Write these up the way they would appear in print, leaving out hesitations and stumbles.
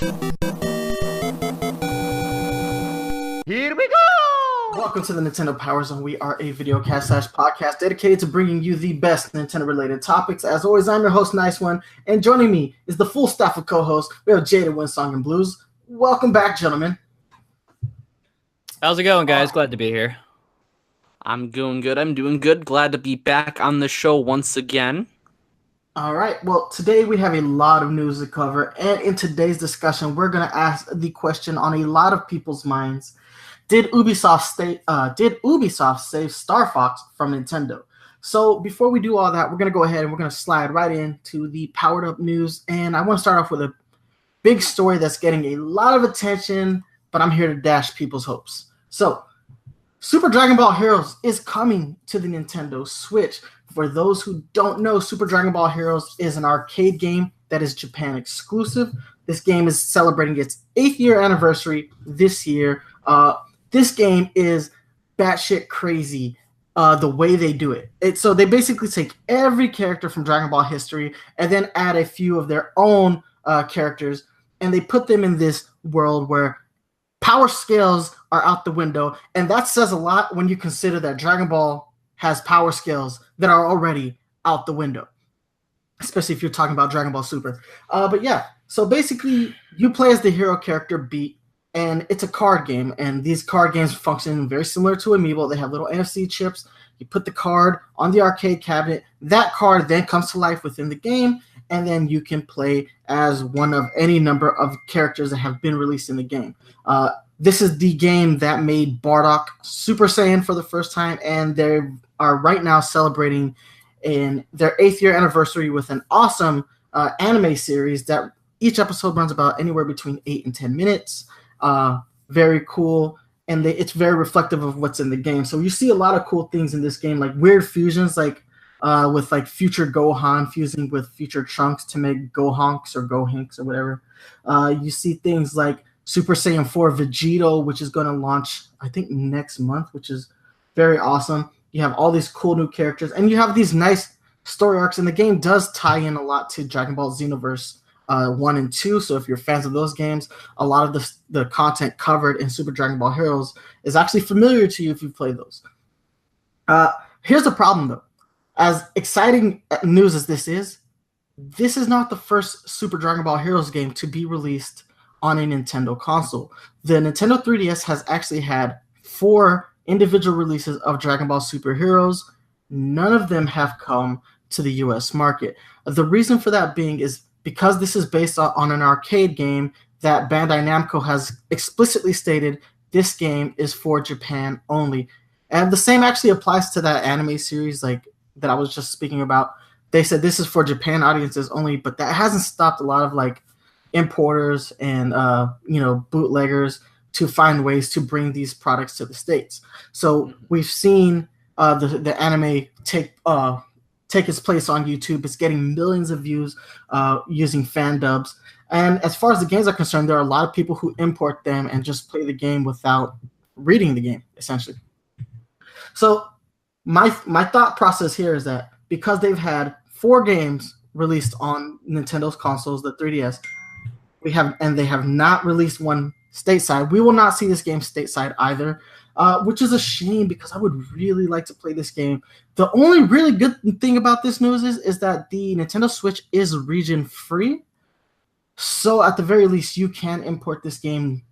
Here we go! Welcome to the Nintendo Powerzone. We are a videocast/podcast dedicated to bringing you the best Nintendo-related topics. As always, I'm your host, Nice One, and joining me is the full staff of co-hosts. We have Jada, Winsong, and Blues. Welcome back, gentlemen. How's it going, guys? Glad to be here. I'm doing good. I'm doing good. Glad to be back on the show once again. All right. Well, today we have a lot of news to cover, and in today's discussion, we're going to ask the question on a lot of people's minds. Did Ubisoft save Star Fox from Nintendo? So before we do all that, we're going to go ahead and we're going to slide right into the powered up news. And I want to start off with a big story that's getting a lot of attention, but I'm here to dash people's hopes. So Super Dragon Ball Heroes is coming to the Nintendo Switch. For those who don't know, Super Dragon Ball Heroes is an arcade game that is Japan exclusive. This game is celebrating its 8th year anniversary this year. This game is batshit crazy the way they do it. So they basically take every character from Dragon Ball history and then add a few of their own characters, and they put them in this world where power scales are out the window, and that says a lot when you consider that Dragon Ball has power scales that are already out the window, especially if you're talking about Dragon Ball Super. But yeah, so basically you play as the hero character Beat, and it's a card game, and these card games function very similar to Amiibo. They have little NFC chips. You put the card on the arcade cabinet. That card then comes to life within the game, and then you can play as one of any number of characters that have been released in the game. This is the game that made Bardock Super Saiyan for the first time, and they are right now celebrating in their 8th year anniversary with an awesome anime series that each episode runs about anywhere between 8 and 10 minutes. Very cool, and it's very reflective of what's in the game. So you see a lot of cool things in this game, like weird fusions, like with like future Gohan fusing with future Trunks to make Gohonks or Gohinks or whatever. You see things like Super Saiyan 4 Vegito, which is going to launch, I think, next month, which is very awesome. You have all these cool new characters, and you have these nice story arcs, and the game does tie in a lot to Dragon Ball Xenoverse 1 and 2, so if you're fans of those games, a lot of the content covered in Super Dragon Ball Heroes is actually familiar to you if you've played those. Here's the problem, though. As exciting news as this is not the first Super Dragon Ball Heroes game to be released on a Nintendo console. The Nintendo 3DS has actually had 4 individual releases of Dragon Ball Super Heroes. None of them have come to the US market. The reason for that being is because this is based on an arcade game that Bandai Namco has explicitly stated this game is for Japan only. And the same actually applies to that anime series like that I was just speaking about. They said this is for Japan audiences only, but that hasn't stopped a lot of like importers and bootleggers to find ways to bring these products to the States. So we've seen the anime take its place on YouTube. It's getting millions of views using fan dubs. And as far as the games are concerned, there are a lot of people who import them and just play the game without reading the game, essentially. So my thought process here is that because they've had 4 games released on Nintendo's consoles, the 3DS, they have not released one stateside. We will not see this game stateside either, which is a shame because I would really like to play this game. The only really good thing about this news is that the Nintendo Switch is region free. So at the very least, you can import this game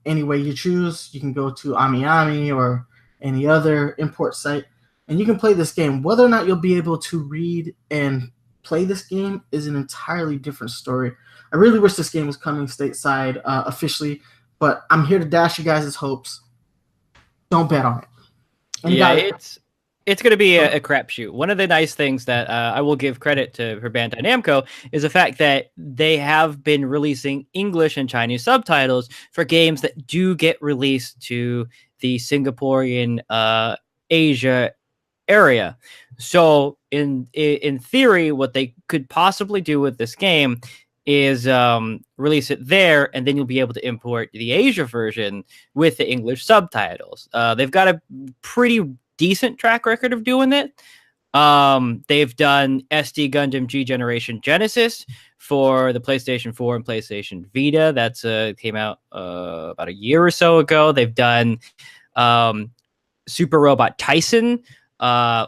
any way you choose. You can go to AmiAmi or any other import site, and you can play this game. Whether or not you'll be able to read and play this game is an entirely different story. I really wish this game was coming stateside officially, but I'm here to dash you guys' hopes. Don't bet on it. And yeah, it's going to be a crapshoot. One of the nice things that I will give credit to for Bandai Namco is the fact that they have been releasing English and Chinese subtitles for games that do get released to the Singaporean Asia area. So in theory, what they could possibly do with this game is release it there, and then you'll be able to import the Asia version with the English subtitles. They've got a pretty decent track record of doing it. They've done SD Gundam G Generation Genesis for the PlayStation 4 and PlayStation Vita. That's came out about a year or so ago. They've done Super Robot Tyson,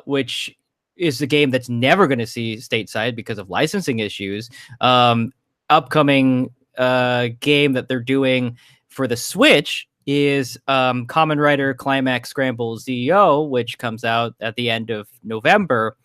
which is a game that's never going to see stateside because of licensing issues. Upcoming game that they're doing for the Switch is Kamen Rider Climax Scramble ZO, which comes out at the end of November.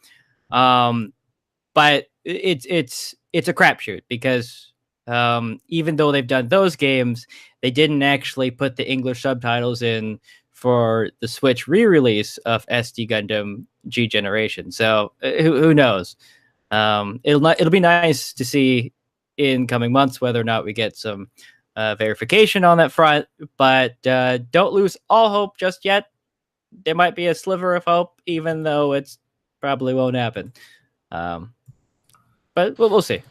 But it's a crapshoot because even though they've done those games, they didn't actually put the English subtitles in for the Switch re-release of SD Gundam G Generation. So who knows? It'll be nice to see in coming months whether or not we get some verification on that front, but don't lose all hope just yet. There might be a sliver of hope, even though it's probably won't happen. But we'll see.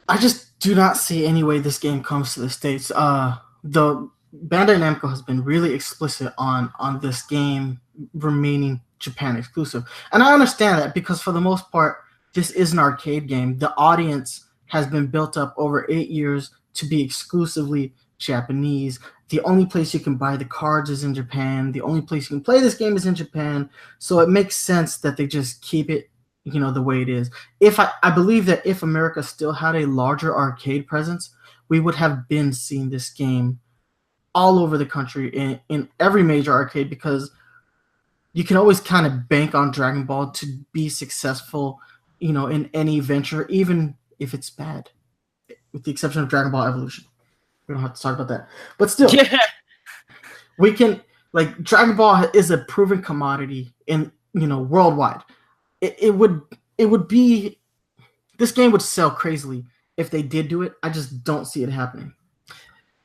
I just do not see any way this game comes to the States. The Bandai Namco has been really explicit on this game remaining Japan exclusive. And I understand that because for the most part, this is an arcade game. The audience has been built up over 8 years to be exclusively Japanese. The only place you can buy the cards is in Japan. The only place you can play this game is in Japan. So it makes sense that they just keep it, the way it is. If I believe that if America still had a larger arcade presence, we would have been seeing this game all over the country in every major arcade, because you can always kind of bank on Dragon Ball to be successful, in any venture, even if it's bad, with the exception of Dragon Ball Evolution. We don't have to talk about that. But still, we can, Dragon Ball is a proven commodity in, worldwide. It would be, this game would sell crazily if they did do it. I just don't see it happening.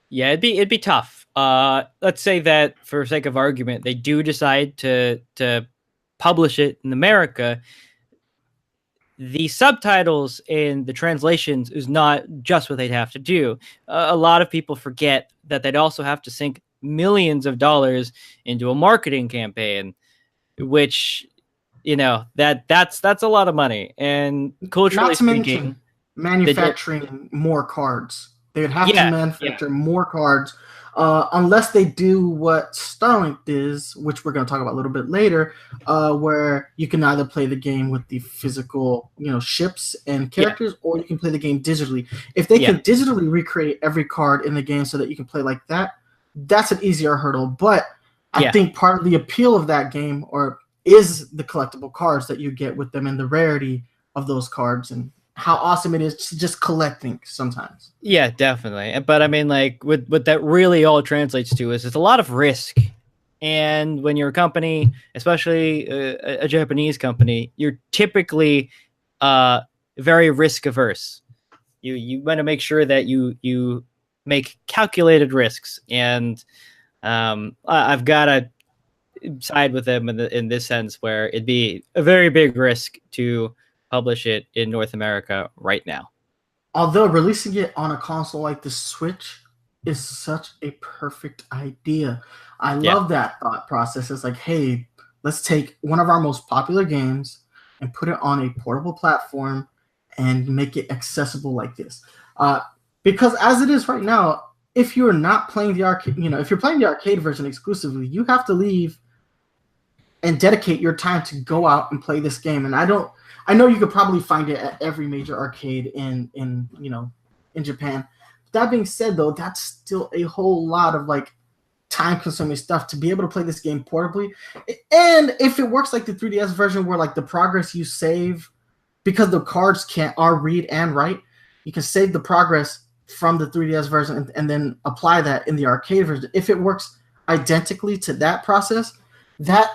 Yeah, it'd be tough. Let's say that for sake of argument, they do decide to publish it in America. The subtitles and the translations is not just what they'd have to do. A lot of people forget that they'd also have to sink millions of dollars into a marketing campaign, which, that's a lot of money. And culturally not to speaking, mention manufacturing more cards. They would have to manufacture more cards, unless they do what StarLink does, which we're going to talk about a little bit later, where you can either play the game with the physical, ships and characters, or you can play the game digitally. If they can digitally recreate every card in the game so that you can play like that, that's an easier hurdle. But I think part of the appeal of that game is the collectible cards that you get with them and the rarity of those cards and how awesome it is to just collect things sometimes. Yeah, definitely. But I mean, what that really all translates to is it's a lot of risk. And when you're a company, especially a Japanese company, you're typically very risk averse. You want to make sure that you make calculated risks. And I've got to side with them in this sense, where it'd be a very big risk to publish it in North America right now. Although releasing it on a console like the Switch is such a perfect idea. I love that thought process. It's like, hey, let's take one of our most popular games and put it on a portable platform and make it accessible like this. Because as it is right now, if you're not playing the arcade, if you're playing the arcade version exclusively, you have to leave and dedicate your time to go out and play this game. And I know you could probably find it at every major arcade in Japan. That being said, though, that's still a whole lot of time-consuming stuff to be able to play this game portably. And if it works like the 3DS version, where the progress you save, because the cards are read and write, you can save the progress from the 3DS version and then apply that in the arcade version. If it works identically to that process, that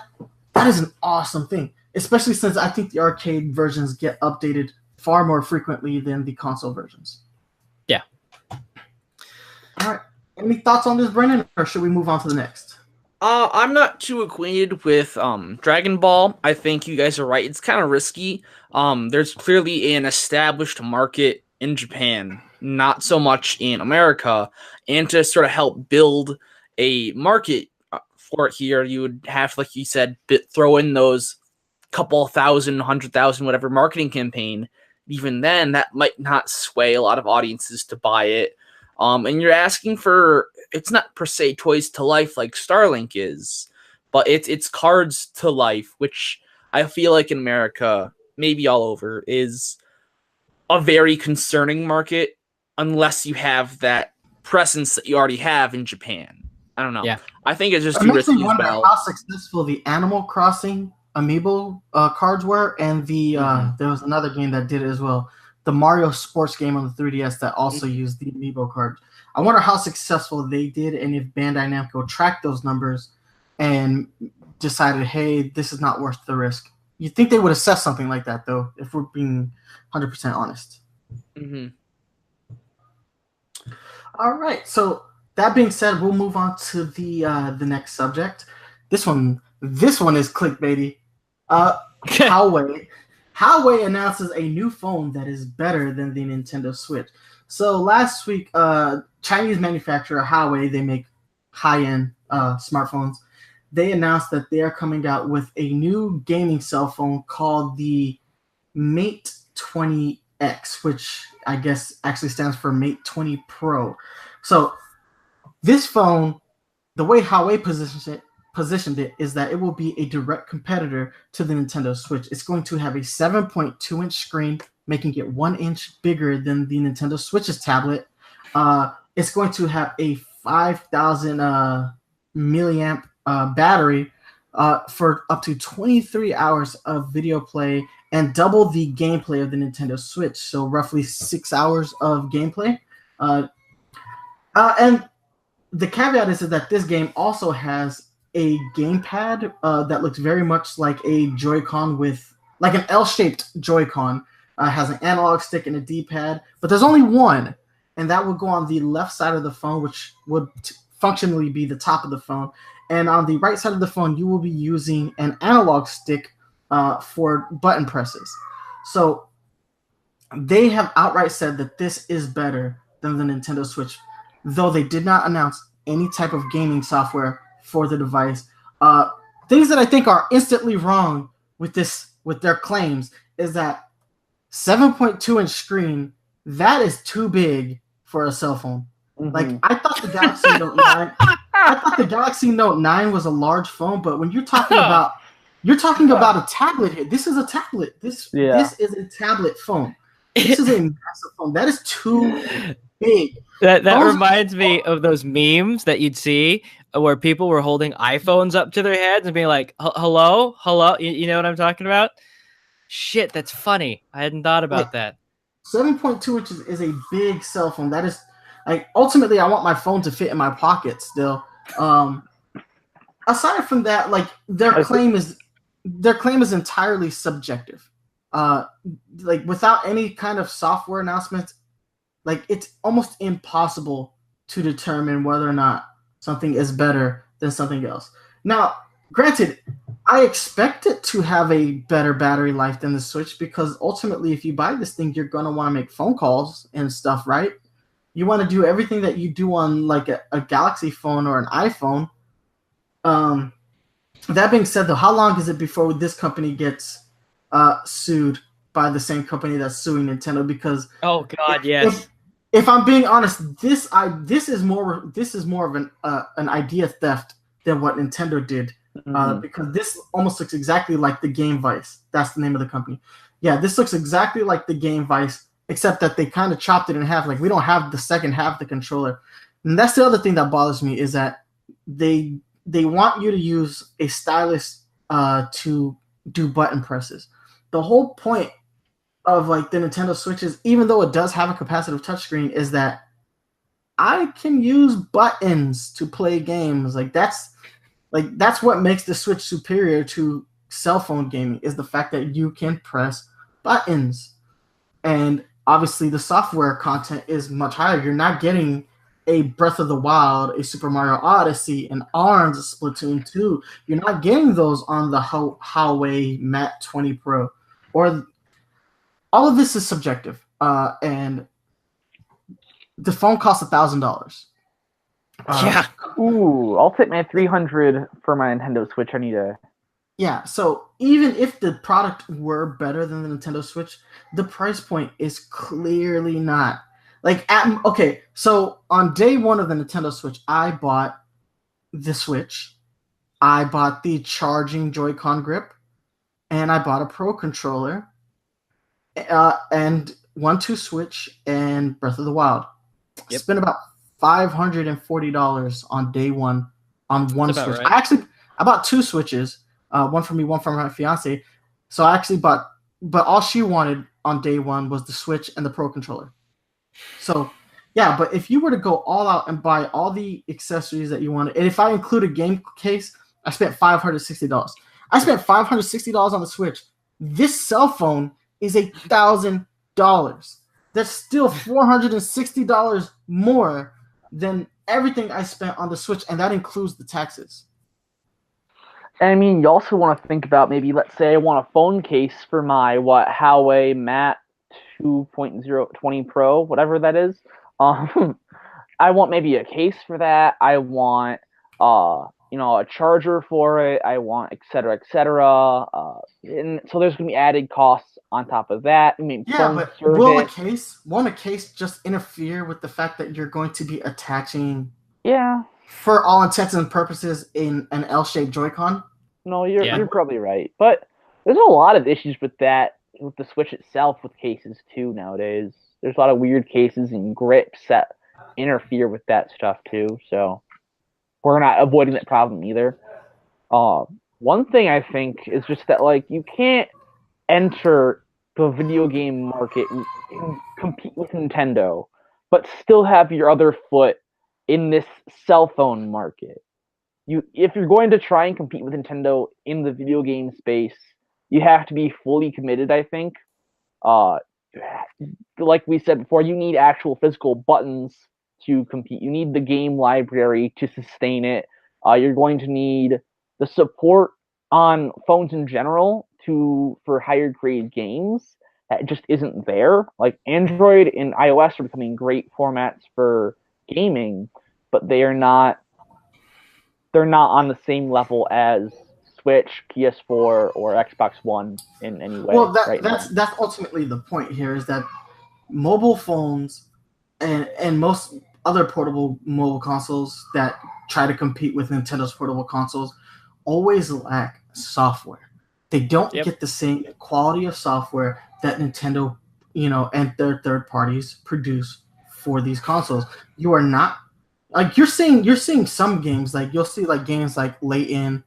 is an awesome thing. Especially since I think the arcade versions get updated far more frequently than the console versions. Yeah. All right. Any thoughts on this, Brennan, or should we move on to the next? I'm not too acquainted with Dragon Ball. I think you guys are right. It's kind of risky. There's clearly an established market in Japan, not so much in America. And to sort of help build a market for it here, you would have, like you said, throw in those couple thousand, 100,000, whatever marketing campaign, even then that might not sway a lot of audiences to buy it. And you're asking for, it's not per se toys to life like StarLink is, but it's cards to life, which I feel like in America, maybe all over, is a very concerning market unless you have that presence that you already have in Japan. I don't know. Yeah. I think it's just It too makes me risky as wonder well. how successful the Animal Crossing amiibo cards were, and the there was another game that did it as well. The Mario sports game on the 3DS that also used the amiibo card. I wonder how successful they did, and if Bandai Namco tracked those numbers and decided, hey, this is not worth the risk. You'd think they would assess something like that, though, if we're being 100% honest. Mm-hmm. All right. So that being said, we'll move on to the next subject. This one is clickbaity. Hauwei announces a new phone that is better than the Nintendo Switch. So last week, Chinese manufacturer Hauwei, they make high-end smartphones. They announced that they are coming out with a new gaming cell phone called the Mate 20X, which I guess actually stands for Mate 20 Pro. So this phone, the way Hauwei positioned it is that it will be a direct competitor to the Nintendo Switch. It's going to have a 7.2-inch screen, making it 1 inch bigger than the Nintendo Switch's tablet. It's going to have a 5,000 milliamp battery for up to 23 hours of video play and double the gameplay of the Nintendo Switch, so roughly 6 hours of gameplay. And the caveat is that this game also has a gamepad that looks very much like a Joy-Con like an L-shaped Joy-Con. Has an analog stick and a D-pad, but there's only one, and that will go on the left side of the phone, which would functionally be the top of the phone. And on the right side of the phone, you will be using an analog stick for button presses. So they have outright said that this is better than the Nintendo Switch, though they did not announce any type of gaming software for the device. Things that I think are instantly wrong with their claims is that 7.2-inch screen, that is too big for a cell phone. Mm-hmm. Like I thought the Galaxy Note 9 was a large phone, but when you're talking about a tablet here. This is a tablet. This is a tablet phone. This is a massive phone. That is too big. That reminds me of those memes that you'd see where people were holding iPhones up to their heads and being like, hello? You know what I'm talking about? Shit, that's funny. I hadn't thought about that. 7.2 inches is a big cell phone. That is, like, ultimately, I want my phone to fit in my pocket still. Aside from that, like, their claim is entirely subjective. Like, without any kind of software announcements, like, it's almost impossible to determine whether or not something is better than something else. Now, granted, I expect it to have a better battery life than the Switch because ultimately, if you buy this thing, you're going to want to make phone calls and stuff, right? You want to do everything that you do on like a Galaxy phone or an iPhone. That being said, though, how long is it before this company gets sued by the same company that's suing Nintendo? Because if I'm being honest, this is more of an idea theft than what Nintendo did. Because this almost looks exactly like the Game Vice. That's the name of the company. Yeah, this looks exactly like the Game Vice, except that they kind of chopped it in half. Like, we don't have the second half of the controller. And that's the other thing that bothers me is that they want you to use a stylus to do button presses. The whole point of like the Nintendo Switch is, even though it does have a capacitive touchscreen, is that I can use buttons to play games. That's what makes the Switch superior to cell phone gaming, is the fact that you can press buttons. And obviously the software content is much higher. You're not getting a Breath of the Wild, a Super Mario Odyssey, an ARMS, a Splatoon 2. You're not getting those on the Hauwei Mate 20 Pro. Or all of this is subjective. And the phone costs $1,000. Ooh, I'll take my $300 for my Nintendo Switch any day. Yeah, so even if the product were better than the Nintendo Switch, the price point is clearly not. Okay, so on day one of the Nintendo Switch, I bought the Switch, I bought the charging Joy-Con grip, and I bought a Pro controller, and 1-2 Switch and Breath of the Wild. Yep. Spent about $540 on day one on one That's about Switch. right. I bought two Switches, one for me, one for my fiance. So I actually bought, but all she wanted on day one was the Switch and the Pro controller. So yeah, but if you were to go all out and buy all the accessories that you wanted, and if I include a game case, I spent $560. I spent $560 on the Switch. This cell phone is $1,000. That's still $460 more than everything I spent on the Switch, and that includes the taxes. I mean, you also want to think about maybe, let's say I want a phone case for my Hauwei Mat 2.020 Pro, whatever that is. I want maybe a case for that. I want a charger for it. I want et cetera, et cetera. And so there's going to be added costs on top of that. I mean, yeah, but won't a case just interfere with the fact that you're going to be attaching? Yeah. For all intents and purposes, in an L-shaped Joy-Con. No, you're probably right, but there's a lot of issues with that with the Switch itself with cases too nowadays. There's a lot of weird cases and grips that interfere with that stuff too. So we're not avoiding that problem either. One thing I think is just that you can't enter the video game market and compete with Nintendo, but still have your other foot in this cell phone market. If you're going to try and compete with Nintendo in the video game space, you have to be fully committed, I think. Like we said before, you need actual physical buttons to compete. You need the game library to sustain it. You're going to need the support on phones in general for higher grade games that just isn't there. Like Android and iOS are becoming great formats for gaming, but they're not on the same level as Switch, PS4, or Xbox One in any way. Well, that's ultimately the point here, is that mobile phones and most other portable mobile consoles that try to compete with Nintendo's portable consoles always lack software. They don't get the same quality of software that Nintendo, and their third parties produce for these consoles. You are not you're seeing some games, like you'll see games like Layton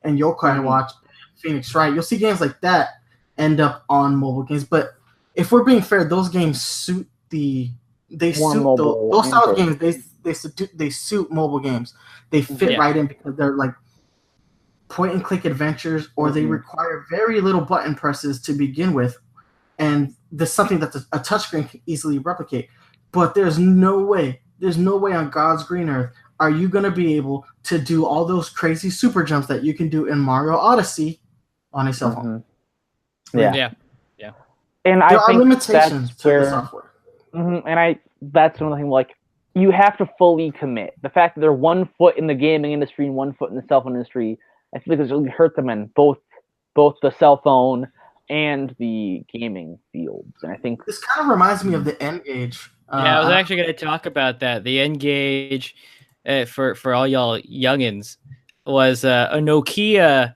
and Yokai Watch, Phoenix Wright. You'll see games like that end up on mobile games, but if we're being fair, those games suit those style of games. They suit mobile games. They fit right in because they're point and click adventures, or they require very little button presses to begin with, and there's something that a touchscreen can easily replicate. But there's no way on God's green earth are you going to be able to do all those crazy super jumps that you can do in Mario Odyssey on a cell phone. Yeah. And there I are think limitations to the software. And that's another thing. You have to fully commit. The fact that they're 1 foot in the gaming industry and 1 foot in the cell phone industry, I feel like it's really hurt them in both the cell phone and the gaming fields. And I think this kind of reminds me of the N-Gage. I was actually going to talk about that. The N-Gage, for all y'all youngins, was a Nokia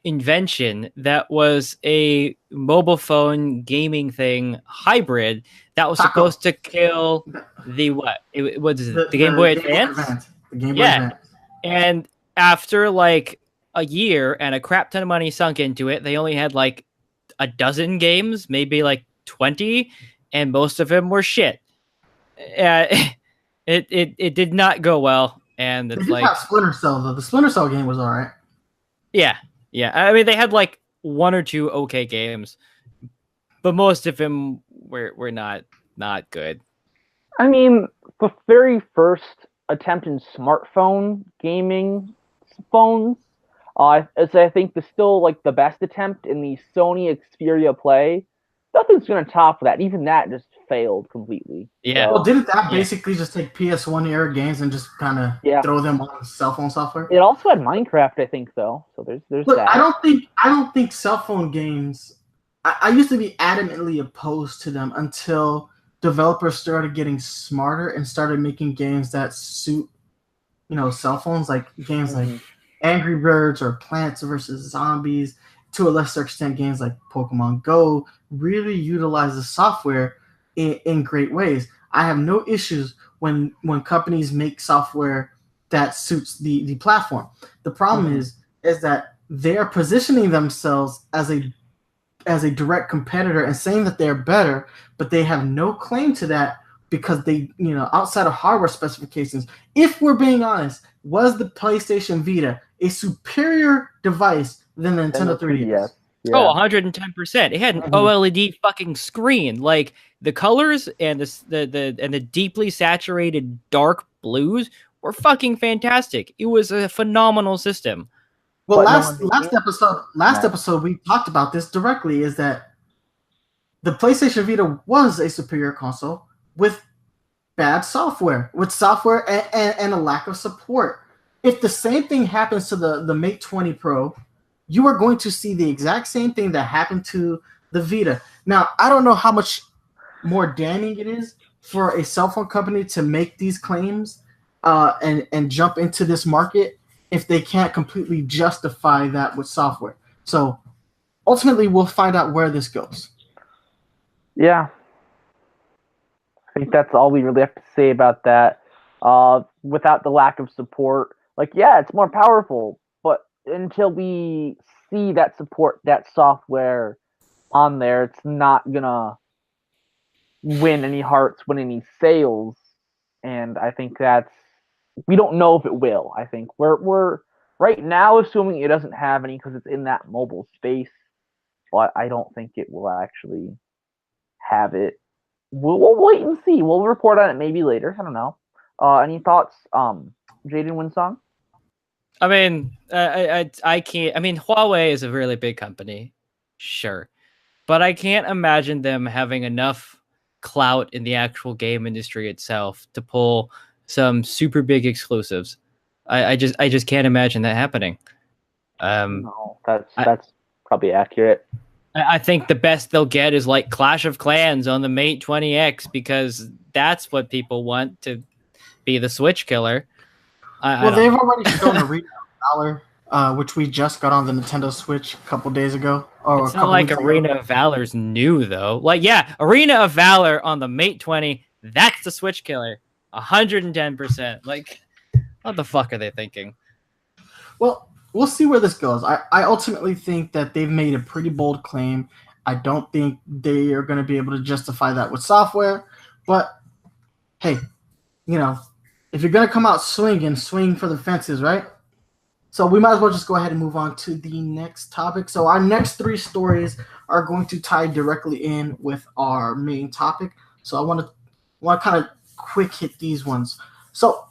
invention that was a mobile phone gaming thing hybrid that was supposed to kill the what? It was the Game Boy Advance. The Game Boy Advance. And after a year and a crap ton of money sunk into it, they only had a dozen games, maybe 20, and most of them were shit. It did not go well, and it's they did have Splinter Cell though. The Splinter Cell game was all right. Yeah. I mean, they had 1 or 2 okay games, but most of them were not good. I mean, the very first attempt in smartphone gaming phones, I think still the best attempt in the Sony Xperia Play. Nothing's going to top that. Even that just failed completely. Yeah. Well, didn't that basically just take PS1 era games and just kind of throw them on cell phone software? It also had Minecraft, I think, though. So there's Look, that. I don't think cell phone games. I used to be adamantly opposed to them until developers started getting smarter and started making games that suit, cell phones, like games like Angry Birds or Plants vs. Zombies. To a lesser extent, games like Pokemon Go really utilize the software in great ways. I have no issues when companies make software that suits the platform. The problem is that they are positioning themselves as a direct competitor and saying that they're better, but they have no claim to that because they, outside of hardware specifications. If we're being honest, was the PlayStation Vita a superior device than the Nintendo 3DS? Yeah. Oh, 110%. It had an OLED fucking screen. Like the colors and the deeply saturated dark blues were fucking fantastic. It was a phenomenal system. Well, last episode we talked about this directly, is that the PlayStation Vita was a superior console with bad software, and a lack of support. If the same thing happens to the Mate 20 Pro, you are going to see the exact same thing that happened to the Vita. Now, I don't know how much more damning it is for a cell phone company to make these claims and jump into this market if they can't completely justify that with software. So ultimately, we'll find out where this goes. Yeah. I think that's all we really have to say about that. Without the lack of support, it's more powerful, but until we see that support, that software on there, it's not gonna win any hearts, win any sales, and I think we don't know if it will. I think we're right now assuming it doesn't have any because it's in that mobile space, but I don't think it will actually have it. We'll wait and see. We'll report on it maybe later. I don't know. Any thoughts, Jaden Winsong? I mean, I can't. I mean, Huawei is a really big company, sure, but I can't imagine them having enough clout in the actual game industry itself to pull some super big exclusives. I just can't imagine that happening. No, that's probably accurate. I think the best they'll get is like Clash of Clans on the Mate 20X because that's what people want to be the Switch killer. They've already shown Arena of Valor, which we just got on the Nintendo Switch a couple days ago. It's not like Arena of Valor's new, though. Arena of Valor on the Mate 20, that's the Switch killer. 110%. Like, what the fuck are they thinking? Well, we'll see where this goes. I ultimately think that they've made a pretty bold claim. I don't think they are going to be able to justify that with software. But, hey, if you're going to come out swinging, swing for the fences, right? So we might as well just go ahead and move on to the next topic. So our next three stories are going to tie directly in with our main topic. So I want to kind of quick hit these ones. So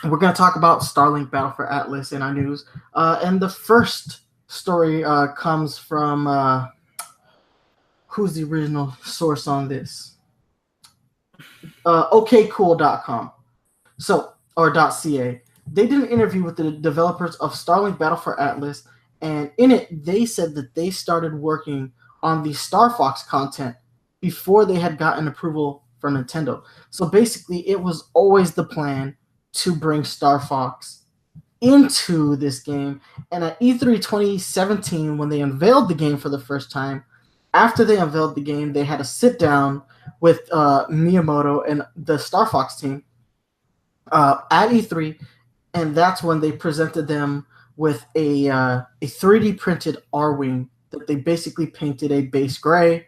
we're going to talk about StarLink Battle for Atlas in our news. And the first story comes from who's the original source on this? OKCool.com. Or .ca. They did an interview with the developers of StarLink Battle for Atlas, and in it, they said that they started working on the Star Fox content before they had gotten approval from Nintendo. So basically, it was always the plan to bring Star Fox into this game. And at E3 2017, when they unveiled the game for the first time, after they unveiled the game, they had a sit down with Miyamoto and the Star Fox team at E3, and that's when they presented them with a 3D printed R-Wing that they basically painted a base gray,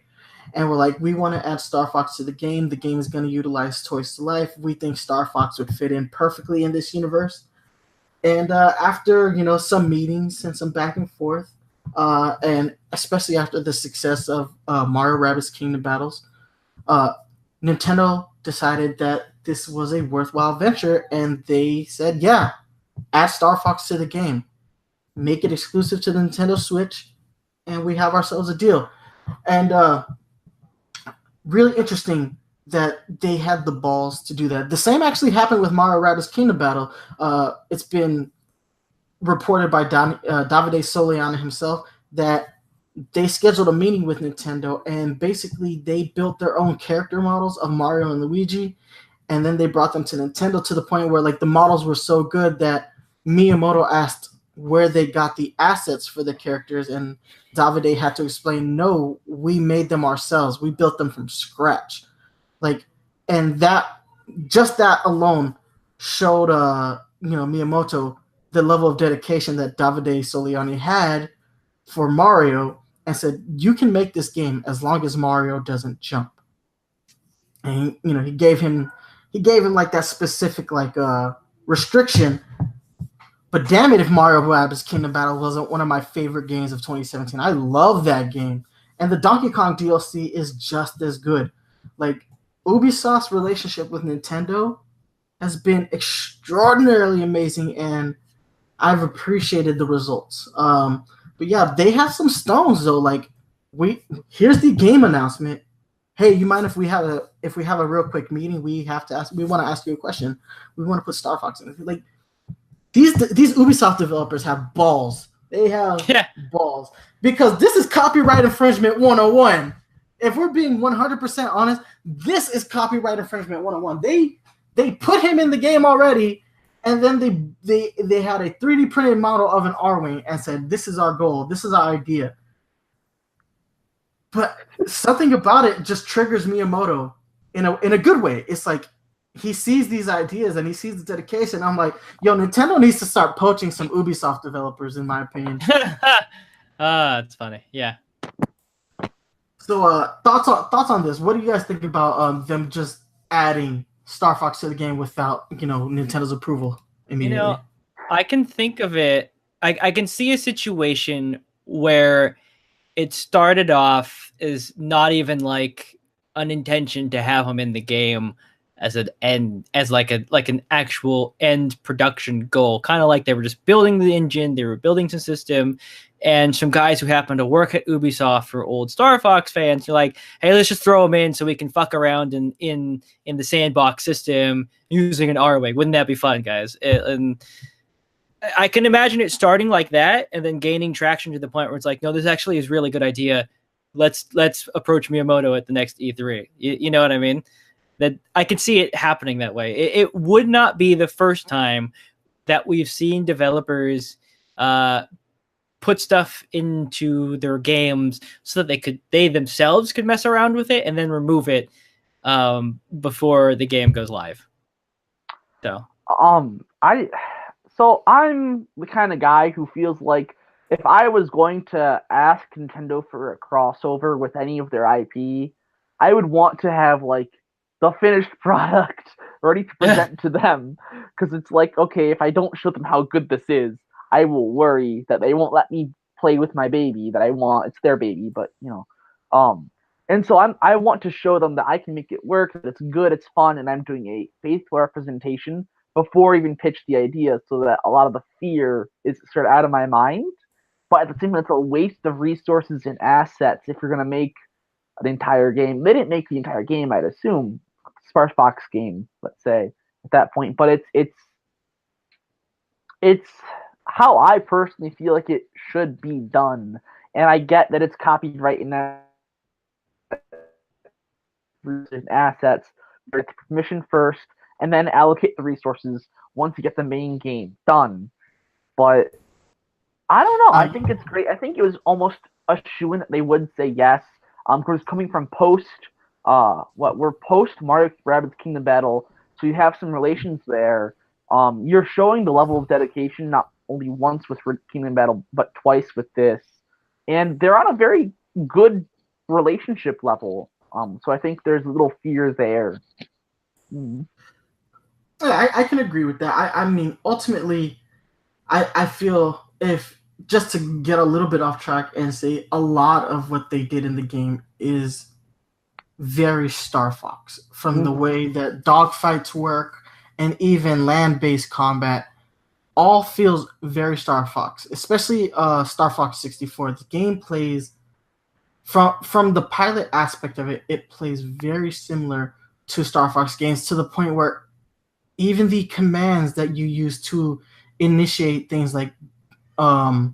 and we're like, we want to add Star Fox to the game. The game is going to utilize Toys to Life. We think Star Fox would fit in perfectly in this universe. And after some meetings and some back and forth, and especially after the success of Mario Rabbids Kingdom Battles, Nintendo decided that this was a worthwhile venture, and they said, yeah, add Star Fox to the game, make it exclusive to the Nintendo Switch, and we have ourselves a deal. And really interesting that they had the balls to do that. The same actually happened with Mario Rabbids Kingdom Battle. It's been reported by Davide Soliana himself that they scheduled a meeting with Nintendo, and basically they built their own character models of Mario and Luigi, and then they brought them to Nintendo to the point where like the models were so good that Miyamoto asked where they got the assets for the characters, and Davide had to explain, no, we made them ourselves. We built them from scratch. Like, and that alone showed Miyamoto the level of dedication that Davide Soliani had for Mario, and said, you can make this game as long as Mario doesn't jump. And he gave him like that specific like restriction. But damn it if Mario Rabbids Kingdom Battle wasn't one of my favorite games of 2017. I love that game. And the Donkey Kong DLC is just as good. Like, Ubisoft's relationship with Nintendo has been extraordinarily amazing, and I've appreciated the results. But yeah, they have some stones though. Like, here's the game announcement. Hey, you mind if we have a real quick meeting? We want to ask you a question. We want to put Star Fox in. Like, these Ubisoft developers have balls. They have balls, because this is copyright infringement 101. If we're being 100% honest, this is copyright infringement 101. They put him in the game already, and then they had a 3D printed model of an R-Wing and said, this is our goal. This is our idea. But something about it just triggers Miyamoto in a good way. It's like he sees these ideas and he sees the dedication. I'm like, yo, Nintendo needs to start poaching some Ubisoft developers, in my opinion. It's funny. Yeah. So thoughts on this? What do you guys think about them just adding Star Fox to the game without Nintendo's approval immediately? I can think of it. I can see a situation where it started off as not even like an intention to have him in the game as an actual end production goal. Kind of like they were just building the engine, they were building some system, and some guys who happen to work at Ubisoft for old Star Fox fans are like, hey, let's just throw them in so we can fuck around in the sandbox system using an R-Wing. Wouldn't that be fun, guys? And I can imagine it starting like that and then gaining traction to the point where it's like, no, this actually is a really good idea. Let's approach Miyamoto at the next E3. You know what I mean? That I could see it happening that way. It would not be the first time that we've seen developers put stuff into their games so that they themselves could mess around with it and then remove it before the game goes live. So I'm the kind of guy who feels like if I was going to ask Nintendo for a crossover with any of their IP, I would want to have like the finished product ready to present to them, because it's like, okay, if I don't show them how good this is, I will worry that they won't let me play with my baby that I want. It's their baby, but and so I want to show them that I can make it work, that it's good, it's fun, and I'm doing a faithful representation before I even pitch the idea, so that a lot of the fear is sort of out of my mind. But at the same time, it's a waste of resources and assets if you're going to make an entire game. They didn't make the entire game, I'd assume. Star Fox game, let's say, at that point. But it's how I personally feel like it should be done. And I get that it's copyright in that assets, but it's permission first, and then allocate the resources once you get the main game done. But I don't know. I think it's great. I think it was almost a shoo-in that they would say yes. Because coming from post Mario Rabbids Kingdom Battle, so you have some relations there. You're showing the level of dedication not only once with Kingdom Battle, but twice with this, and they're on a very good relationship level. So I think there's a little fear there. Mm. I can agree with that. I mean, ultimately, I feel, if just to get a little bit off track and say, a lot of what they did in the game is very Star Fox, from the way that dogfights work and even land-based combat, all feels very Star Fox, especially Star Fox 64. The game plays from the pilot aspect of it, it plays very similar to Star Fox games to the point where even the commands that you use to initiate things like doing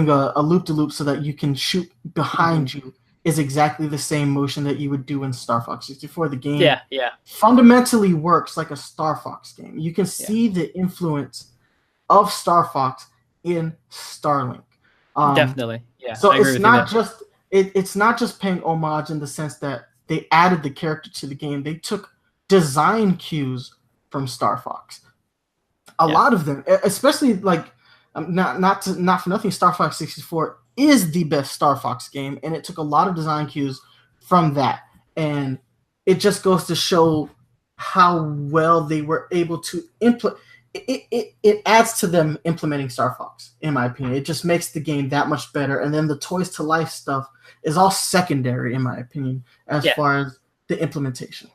a loop-de-loop so that you can shoot behind you is exactly the same motion that you would do in Star Fox 64. The game fundamentally works like a Star Fox game. You can see the influence of Star Fox in StarLink. Definitely. Yeah. So it's not just it's not just paying homage in the sense that they added the character to the game. They took design cues from Star Fox. A lot of them, especially like not for nothing, Star Fox 64 is the best Star Fox game, and it took a lot of design cues from that. And it just goes to show how well they were able to implement. It adds to them implementing Star Fox, in my opinion. It just makes the game that much better. And then the Toys to Life stuff is all secondary, in my opinion, as far as the implementation.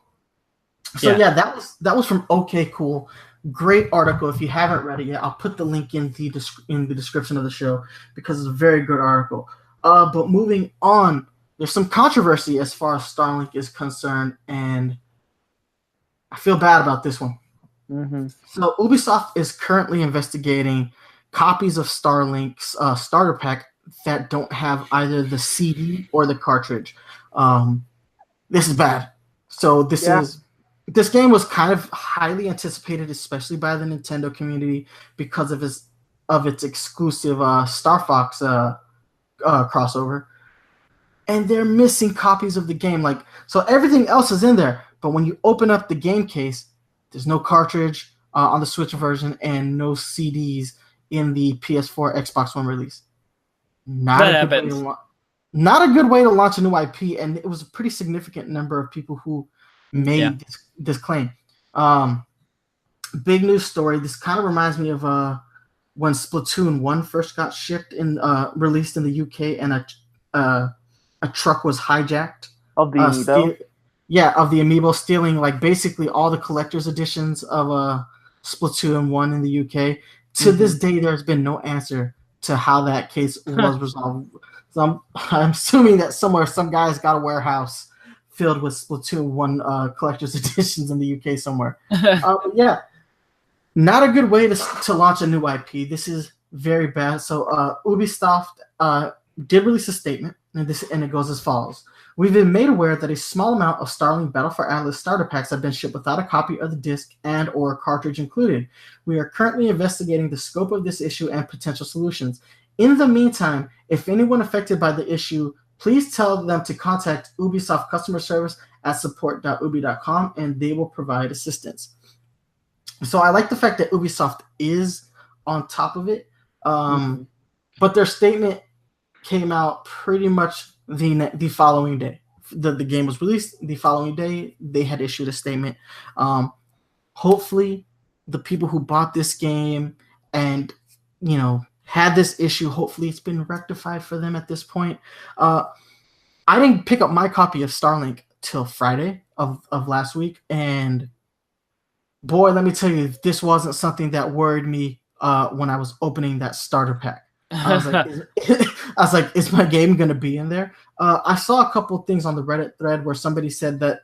So that was from OK Cool. Great article. If you haven't read it yet, I'll put the link in the description of the show because it's a very good article. But moving on, there's some controversy as far as Starlink is concerned, and I feel bad about this one. So Ubisoft is currently investigating copies of Starlink's starter pack that don't have either the CD or the cartridge. This is bad. So this game was kind of highly anticipated, especially by the Nintendo community, because of its exclusive Star Fox crossover. And they're missing copies of the game. So everything else is in there, but when you open up the game case, there's no cartridge on the Switch version and no CDs in the PS4, Xbox One release. Not a good way to launch a new IP, and it was a pretty significant number of people who made this claim. Big news story. This kind of reminds me of when Splatoon 1 first got shipped and released in the UK, and a truck was hijacked. Of the Amiibo? Of the Amiibo, stealing basically all the collector's editions of Splatoon 1 in the UK. To this day, there's been no answer to how that case was resolved. So I'm assuming that somewhere some guy's got a warehouse filled with Splatoon 1 collector's editions in the UK somewhere. Not a good way to launch a new IP. This is very bad. So Ubisoft did release a statement, and it goes as follows. We've been made aware that a small amount of Starlink Battle for Atlas starter packs have been shipped without a copy of the disc and or cartridge included. We are currently investigating the scope of this issue and potential solutions. In the meantime, if anyone affected by the issue, please tell them to contact Ubisoft customer service at support.ubi.com, and they will provide assistance. So I like the fact that Ubisoft is on top of it, but their statement came out pretty much the following day. The game was released the following day. They had issued a statement. Hopefully, the people who bought this game and had this issue, hopefully it's been rectified for them at this point. I didn't pick up my copy of Starlink till Friday of last week, and boy, let me tell you, this wasn't something that worried me when I was opening that starter pack. I was like, is my game going to be in there? I saw a couple of things on the Reddit thread where somebody said that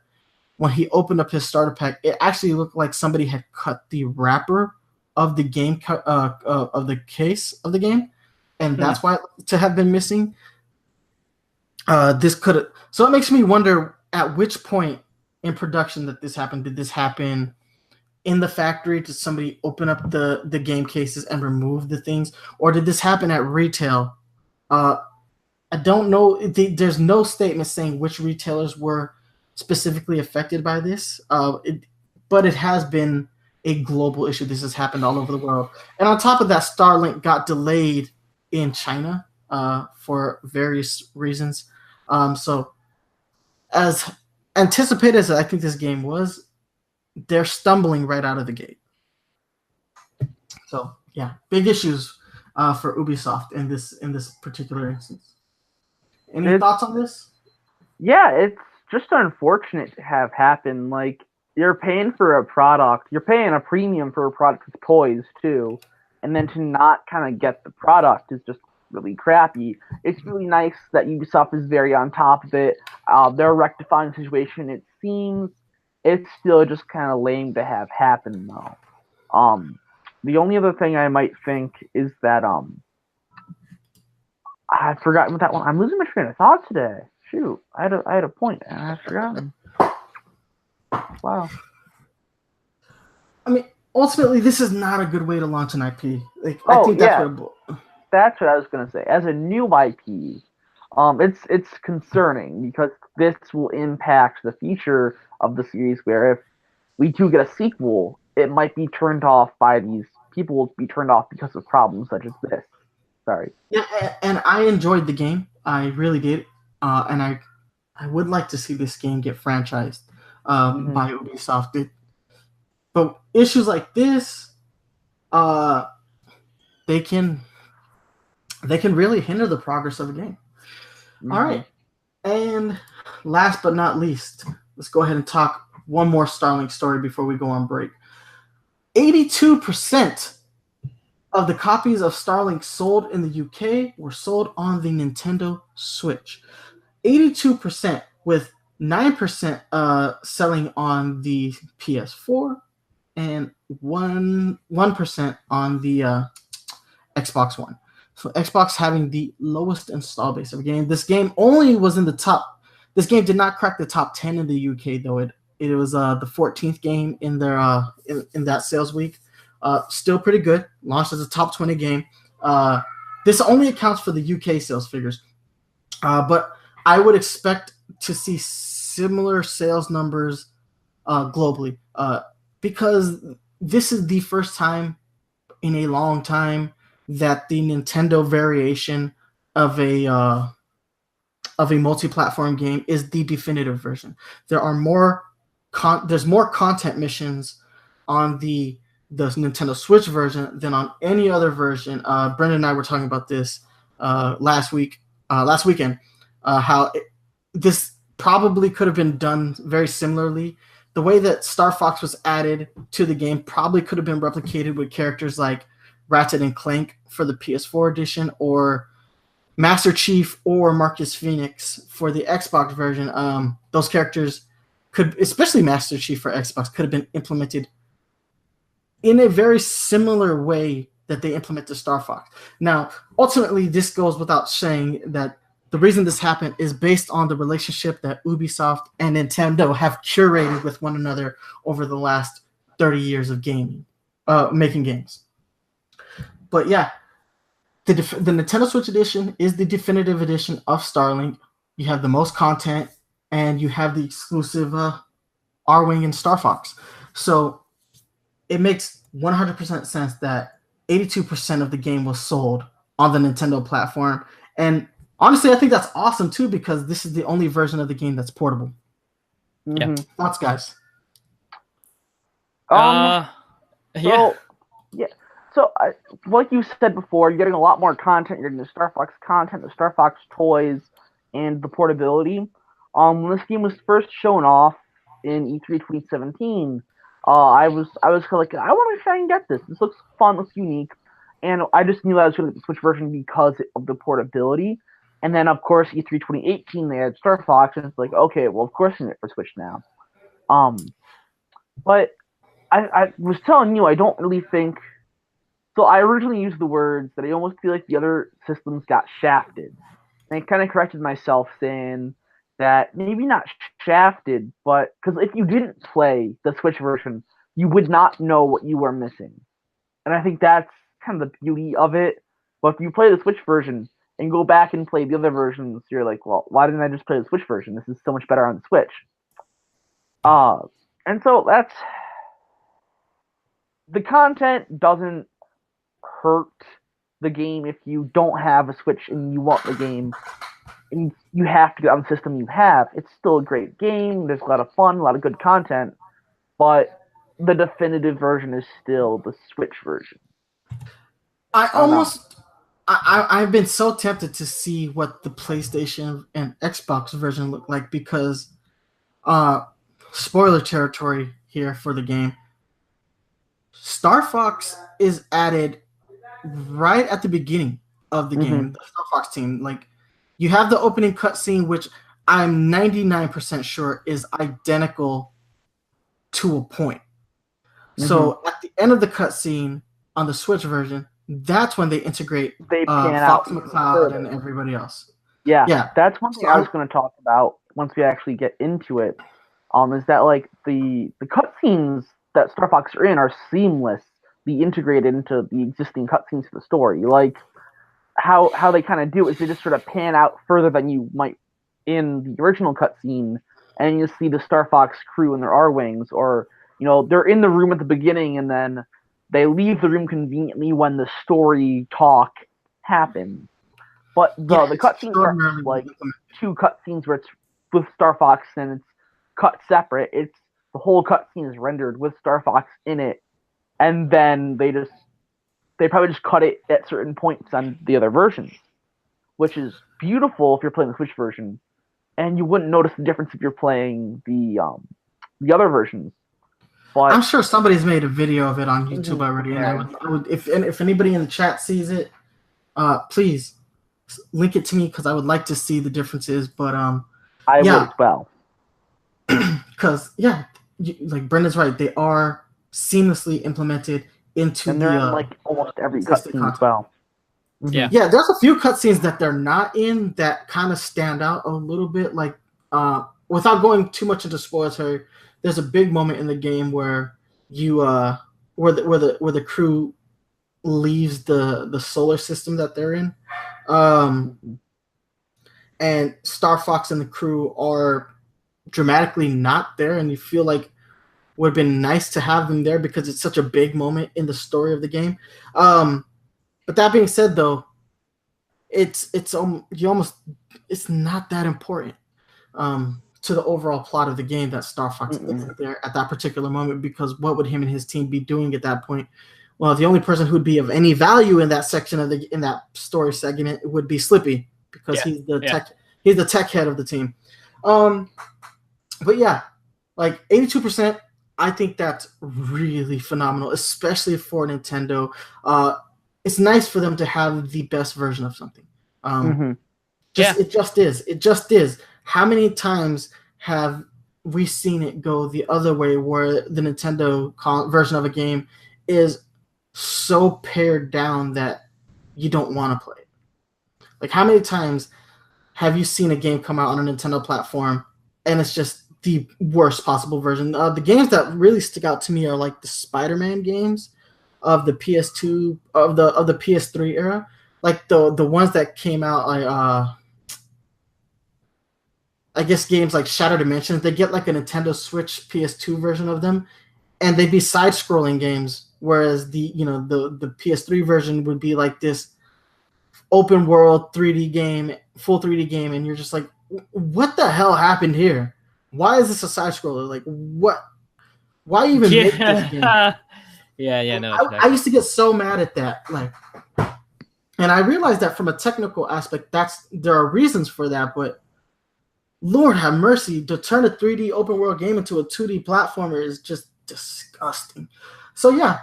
when he opened up his starter pack, it actually looked like somebody had cut the wrapper of the game of the case of the game, and that's why to have been missing. So it makes me wonder at which point in production that this happened. Did this happen in the factory? Did somebody open up the game cases and remove the things, or did this happen at retail? I don't know. There's no statement saying which retailers were specifically affected by this, but it has been a global issue. This has happened all over the world. And on top of that, Starlink got delayed in China for various reasons. So as anticipated as I think this game was, they're stumbling right out of the gate. So yeah, big issues for Ubisoft in this particular instance. Any thoughts on this? Yeah, it's just unfortunate to have happened. You're paying for a product, you're paying a premium for a product with toys too, and then to not kind of get the product is just really crappy. It's really nice that Ubisoft is very on top of it. They're rectifying the situation. It seems it's still just kind of lame to have happen though. The only other thing I might think is that I've forgotten what that one. I'm losing my train of thought today. Shoot, I had a point and I've forgotten. Wow. I mean, ultimately, this is not a good way to launch an IP. Like, I think that's that's what I was gonna say. As a new IP, it's concerning because this will impact the future of the series. Where if we do get a sequel, it might be turned off by these people. Will be turned off because of problems such as this. Sorry. Yeah, and I enjoyed the game. I really did, and I would like to see this game get franchised by Ubisoft. But issues like this, they can really hinder the progress of a game. All right, and last but not least, let's go ahead and talk one more StarLink story before we go on break. 82% of the copies of StarLink sold in the UK were sold on the Nintendo Switch. 82%, with 9% selling on the PS4 and 1% on the Xbox One. So Xbox having the lowest install base of a game. This game only was in the top. This game did not crack the top 10 in the UK though. It was the 14th game in their in that sales week. Still pretty good. Launched as a top 20 game. This only accounts for the UK sales figures, but I would expect to see similar sales numbers globally because this is the first time in a long time that the Nintendo variation of a multi-platform game is the definitive version. There are there's more content missions on the Nintendo Switch version than on any other version. Brendan and I were talking about this last weekend. This probably could have been done very similarly. The way that Star Fox was added to the game probably could have been replicated with characters like Ratchet and Clank for the PS4 edition, or Master Chief or Marcus Phoenix for the Xbox version. Those characters could, especially Master Chief for Xbox, could have been implemented in a very similar way that they implement the Star Fox. Now, ultimately, this goes without saying that the reason this happened is based on the relationship that Ubisoft and Nintendo have curated with one another over the last 30 years of gaming, making games. But yeah, the Nintendo Switch edition is the definitive edition of StarLink. You have the most content, and you have the exclusive R-Wing and Star Fox. So it makes 100% sense that 82% of the game was sold on the Nintendo platform. And honestly, I think that's awesome too, because this is the only version of the game that's portable. Yeah. Thoughts, guys? Yeah. So, like you said before, you're getting a lot more content. You're getting the Star Fox content, the Star Fox toys, and the portability. When this game was first shown off in E3 2017, I was kind of like, I want to try and get this. This looks fun, looks unique, and I just knew I was going to get the Switch version because of the portability. And then, of course, E3 2018, they had Star Fox, and it's like, okay, well, of course, I'm it for Switch now. But I was telling you, I don't really think. So I originally used the words that I almost feel like the other systems got shafted. And I kind of corrected myself saying that maybe not shafted, but because if you didn't play the Switch version, you would not know what you were missing. And I think that's kind of the beauty of it. But if you play the Switch version and go back and play the other versions, you're like, well, why didn't I just play the Switch version? This is so much better on the Switch. And so that's... The content doesn't hurt the game if you don't have a Switch and you want the game and you have to get on the system you have. It's still a great game. There's a lot of fun, a lot of good content, but the definitive version is still the Switch version. I've been so tempted to see what the PlayStation and Xbox version look like because spoiler territory here for the game. Star Fox is added right at the beginning of the game, the Star Fox team. Like, you have the opening cutscene, which I'm 99% sure is identical to a point. So at the end of the cutscene on the Switch version, that's when they integrate Fox McCloud and everybody else. Yeah, that's one thing I was going to talk about once we actually get into it. Is that like the cutscenes that Star Fox are in are seamlessly integrated into the existing cutscenes of the story. Like how they kind of do is they just sort of pan out further than you might in the original cutscene, and you see the Star Fox crew in their R-Wings, or they're in the room at the beginning, and then they leave the room conveniently when the story talk happens. But the cutscenes are like two cutscenes where it's with Star Fox and it's cut separate. It's the whole cutscene is rendered with Star Fox in it, and then they probably just cut it at certain points on the other versions, which is beautiful if you're playing the Switch version, and you wouldn't notice the difference if you're playing the other versions. But I'm sure somebody's made a video of it on YouTube already, and I would if anybody in the chat sees it, please link it to me because I would like to see the differences. But I would as well. Because like Brendan's right, they are seamlessly implemented into and they're in like almost every cutscene as well. Yeah, there's a few cutscenes that they're not in that kind of stand out a little bit. Like without going too much into spoilers, there's a big moment in the game where you where the crew leaves the solar system that they're in, and Star Fox and the crew are dramatically not there, and you feel like would have been nice to have them there because it's such a big moment in the story of the game. But that being said, though, it's not that important to the overall plot of the game that Star Fox isn't there at that particular moment, because what would him and his team be doing at that point? Well, the only person who'd be of any value in that section of in that story segment would be Slippy, because he's the tech head of the team. But yeah, like 82%, I think that's really phenomenal, especially for Nintendo. It's nice for them to have the best version of something. It just is. How many times have we seen it go the other way, where the Nintendo version of a game is so pared down that you don't want to play it? Like, how many times have you seen a game come out on a Nintendo platform and it's just the worst possible version? The games that really stick out to me are like the Spider-Man games of the PS2 of the PS3 era, like the ones that came out like I guess games like Shattered Dimensions. They get like a Nintendo Switch PS2 version of them, and they'd be side-scrolling games, whereas the PS3 version would be like this open world 3D game, full 3D game, and you're just like, what the hell happened here? Why is this a side scroller? Like, what? Why even make this game? No. I used to get so mad at that, like, and I realized that from a technical aspect, there are reasons for that, but Lord have mercy, to turn a 3D open world game into a 2D platformer is just disgusting. So yeah,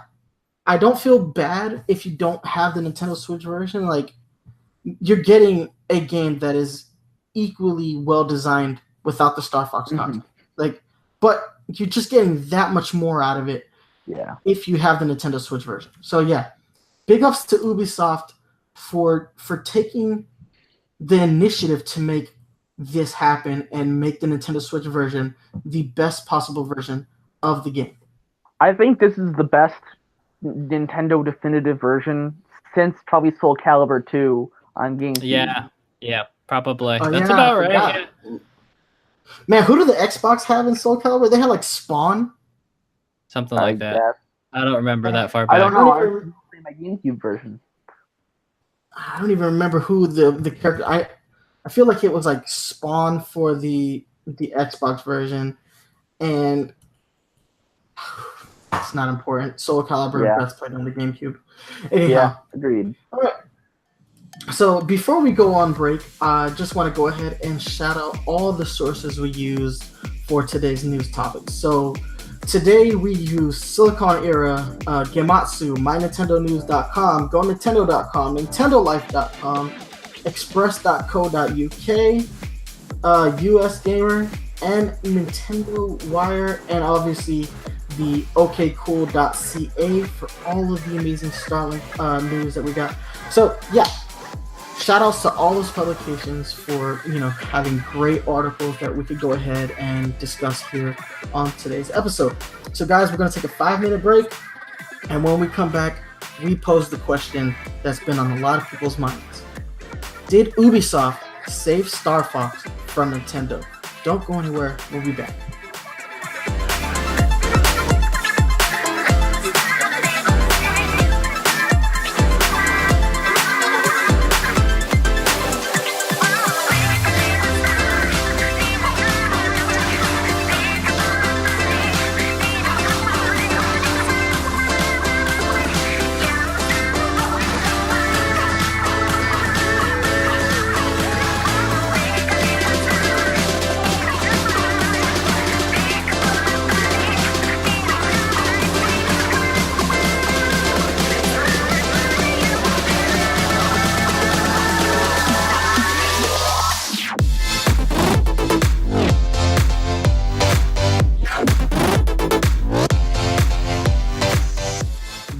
I don't feel bad if you don't have the Nintendo Switch version. Like, you're getting a game that is equally well designed without the Star Fox content. Like, but you're just getting that much more out of it. Yeah. If you have the Nintendo Switch version. So yeah, big ups to Ubisoft for taking the initiative to make this happen and make the Nintendo Switch version the best possible version of the game. I think this is the best Nintendo definitive version since probably Soul Calibur 2 on GameCube. Yeah, probably. That's about right. Yeah. Man, who do the Xbox have in Soul Calibur? They had like Spawn. Something like that. Guess. I don't remember that far back. I don't know. I remember my GameCube version. I don't even remember who the character. I feel like it was like Spawn for the Xbox version, and it's not important. Soul Calibur best played on the GameCube. Anyhow, yeah, agreed. All right. So before we go on break, I just want to go ahead and shout out all the sources we use for today's news topics. So Today we use Silicon Era, Gematsu, MyNintendoNews.com, GoNintendo.com, NintendoLife.com, Express.co.uk, US Gamer, and Nintendo Wire, and obviously the OKCool.ca for all of the amazing StarLink news that we got. So yeah, shout outs to all those publications for having great articles that we could go ahead and discuss here on today's episode. So guys, we're going to take a 5-minute break, and when we come back, we pose the question that's been on a lot of people's minds. Did Ubisoft save Star Fox from Nintendo? Don't go anywhere, we'll be back.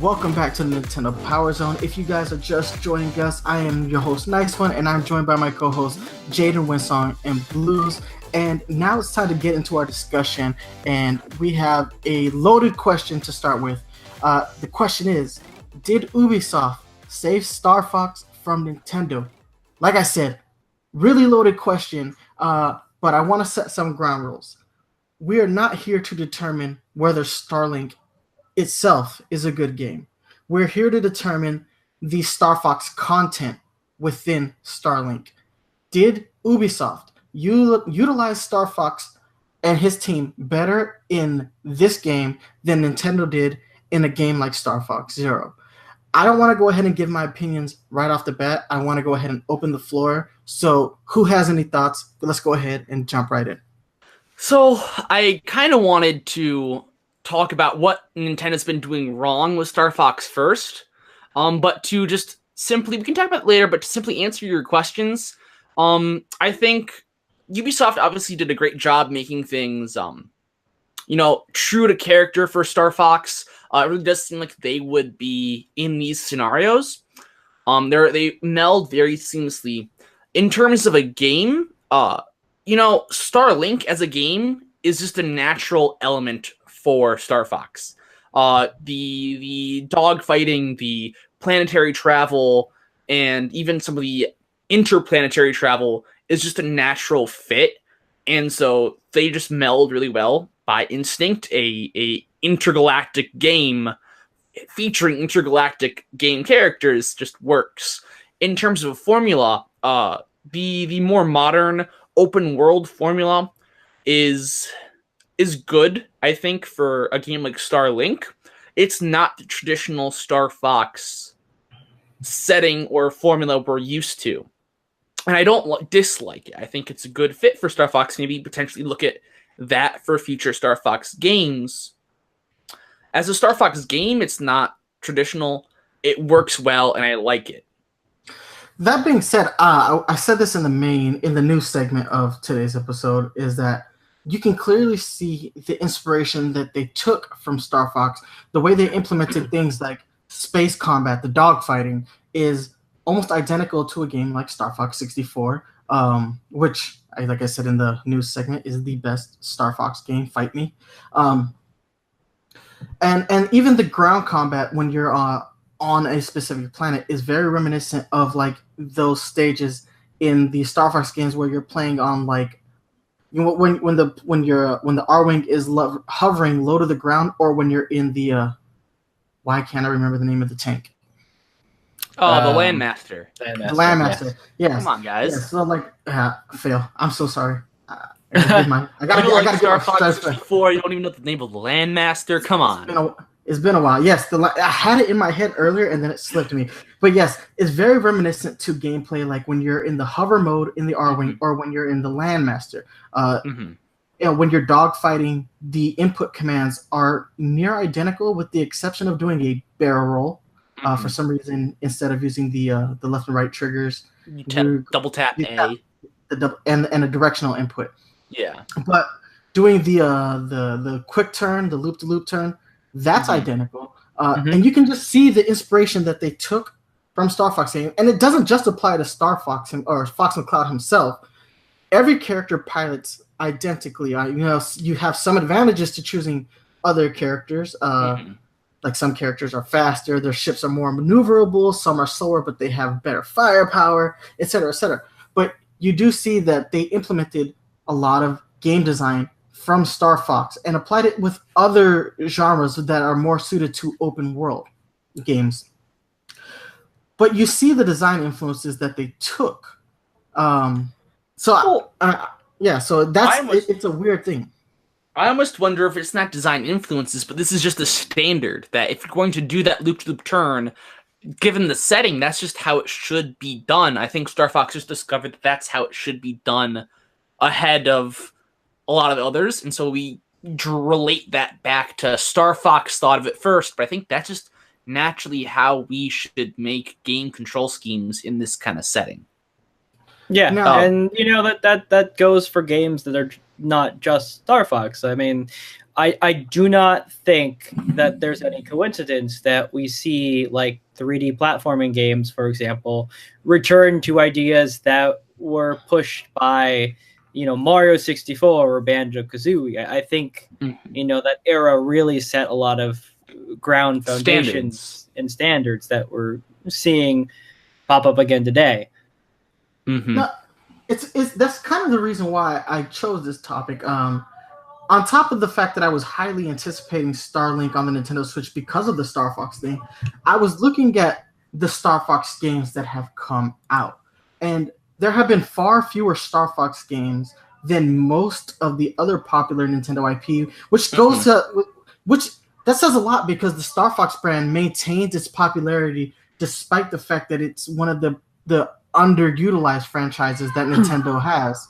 Welcome back to the Nintendo Powerzone. If you guys are just joining us, I am your host, Nice One, and I'm joined by my co-hosts, Jaden Winsong and Blues. And now it's time to get into our discussion, and we have a loaded question to start with. The question is, did Ubisoft save Star Fox from Nintendo? Like I said, really loaded question, but I want to set some ground rules. We are not here to determine whether StarLink itself is a good game. We're here to determine the Star Fox content within StarLink. Did Ubisoft utilize Star Fox and his team better in this game than Nintendo did in a game like Star Fox Zero? I don't want to go ahead and give my opinions right off the bat. I want to go ahead and open the floor. So who has any thoughts? Let's go ahead and jump right in. So I kind of wanted to talk about what Nintendo's been doing wrong with Star Fox first, but to just simply, we can talk about it later, but to simply answer your questions, I think Ubisoft obviously did a great job making things, true to character for Star Fox. It really does seem like they would be in these scenarios. They meld very seamlessly. In terms of a game, StarLink as a game is just a natural element for Star Fox. The dog fighting, the planetary travel, and even some of the interplanetary travel is just a natural fit. And so they just meld really well by instinct. A intergalactic game featuring intergalactic game characters just works. In terms of a formula, the more modern open world formula is good, I think, for a game like StarLink. It's not the traditional Star Fox setting or formula we're used to. And I don't dislike it. I think it's a good fit for Star Fox. Maybe potentially look at that for future Star Fox games. As a Star Fox game, it's not traditional. It works well, and I like it. That being said, I said this in the news segment of today's episode, is that you can clearly see the inspiration that they took from Star Fox. The way they implemented things like space combat, the dogfighting, is almost identical to a game like Star Fox 64, which, like I said in the news segment, is the best Star Fox game. Fight me. And even the ground combat when you're on a specific planet is very reminiscent of like those stages in the Star Fox games where you're playing on like, when the R-Wing is hovering low to the ground, or when you're in the why can't I remember the name of the tank? Oh, the Landmaster. The Landmaster. Yes. Come on, guys. Yes. So like, fail. I'm so sorry. I gotta Star Fox 64. You don't even know the name of the Landmaster. Come on. It's been a while. Yes, I had it in my head earlier and then it slipped me. But yes, it's very reminiscent to gameplay, like when you're in the hover mode in the R-Wing, or when you're in the Landmaster. when you're dogfighting, the input commands are near identical, with the exception of doing a barrel roll. For some reason, instead of using the left and right triggers, double tap A, and a directional input. Yeah, but doing the quick turn, the loop to loop turn, that's identical. And you can just see the inspiration that they took from Star Fox game, and it doesn't just apply to Star Fox or Fox McCloud himself. Every character pilots identically. You have some advantages to choosing other characters. Like some characters are faster, their ships are more maneuverable, some are slower, but they have better firepower, etc., etc. But you do see that they implemented a lot of game design from Star Fox and applied it with other genres that are more suited to open world games. But you see the design influences that they took. So that's it's a weird thing. I almost wonder if it's not design influences, but this is just the standard, that if you're going to do that loop-to-loop turn, given the setting, that's just how it should be done. I think Star Fox just discovered that that's how it should be done ahead of a lot of others, and so we relate that back to Star Fox thought of it first, but I think that's just naturally how we should make game control schemes in this kind of setting. Yeah, and that goes for games that are not just Star Fox. I mean, I do not think that there's any coincidence that we see like 3D platforming games, for example, return to ideas that were pushed by Mario 64 or Banjo-Kazooie. I think that era really set a lot of ground foundations and standards that we're seeing pop up again today. No, that's kind of the reason why I chose this topic. On top of the fact that I was highly anticipating StarLink on the Nintendo Switch because of the Star Fox thing, I was looking at the Star Fox games that have come out, and there have been far fewer Star Fox games than most of the other popular Nintendo IP, which goes that says a lot, because the Star Fox brand maintains its popularity despite the fact that it's one of the underutilized franchises that Nintendo has.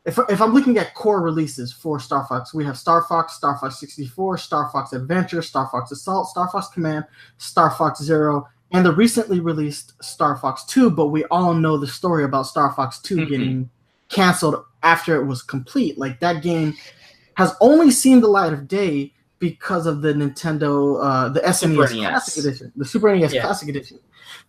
If I'm looking at core releases for Star Fox, we have Star Fox 64, Star Fox Adventure, Star Fox Assault, Star Fox Command, Star Fox Zero, and the recently released Star Fox 2, but we all know the story about Star Fox 2 getting canceled after it was complete. Like, that game has only seen the light of day because of the Nintendo, the SNES Classic Edition, the Super NES Classic Edition.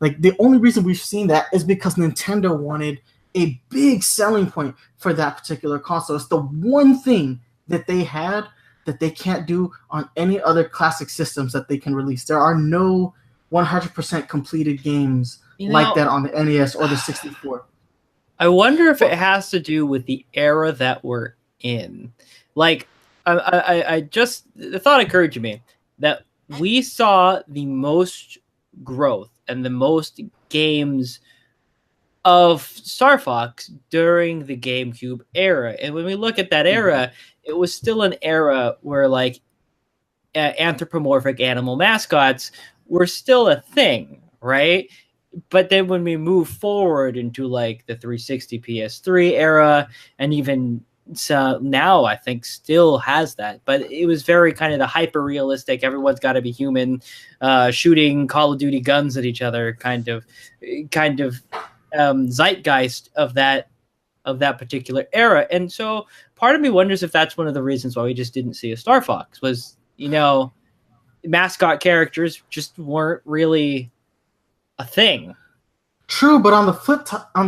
Like, the only reason we've seen that is because Nintendo wanted a big selling point for that particular console. It's the one thing that they had that they can't do on any other classic systems that they can release. There are no 100% completed games like that on the NES or the 64. I wonder if it has to do with the era that we're in. Like, the thought occurred to me that we saw the most growth and the most games of Star Fox during the GameCube era. And when we look at that era, it was still an era where like anthropomorphic animal mascots were still a thing, right? But then when we move forward into like the 360 PS3 era, and even so now I think still has that, but it was very kind of the hyper realistic, everyone's got to be human, shooting Call of Duty guns at each other kind of zeitgeist of that particular era. And so part of me wonders if that's one of the reasons why we just didn't see a Star Fox, was mascot characters just weren't really a thing. True, but on the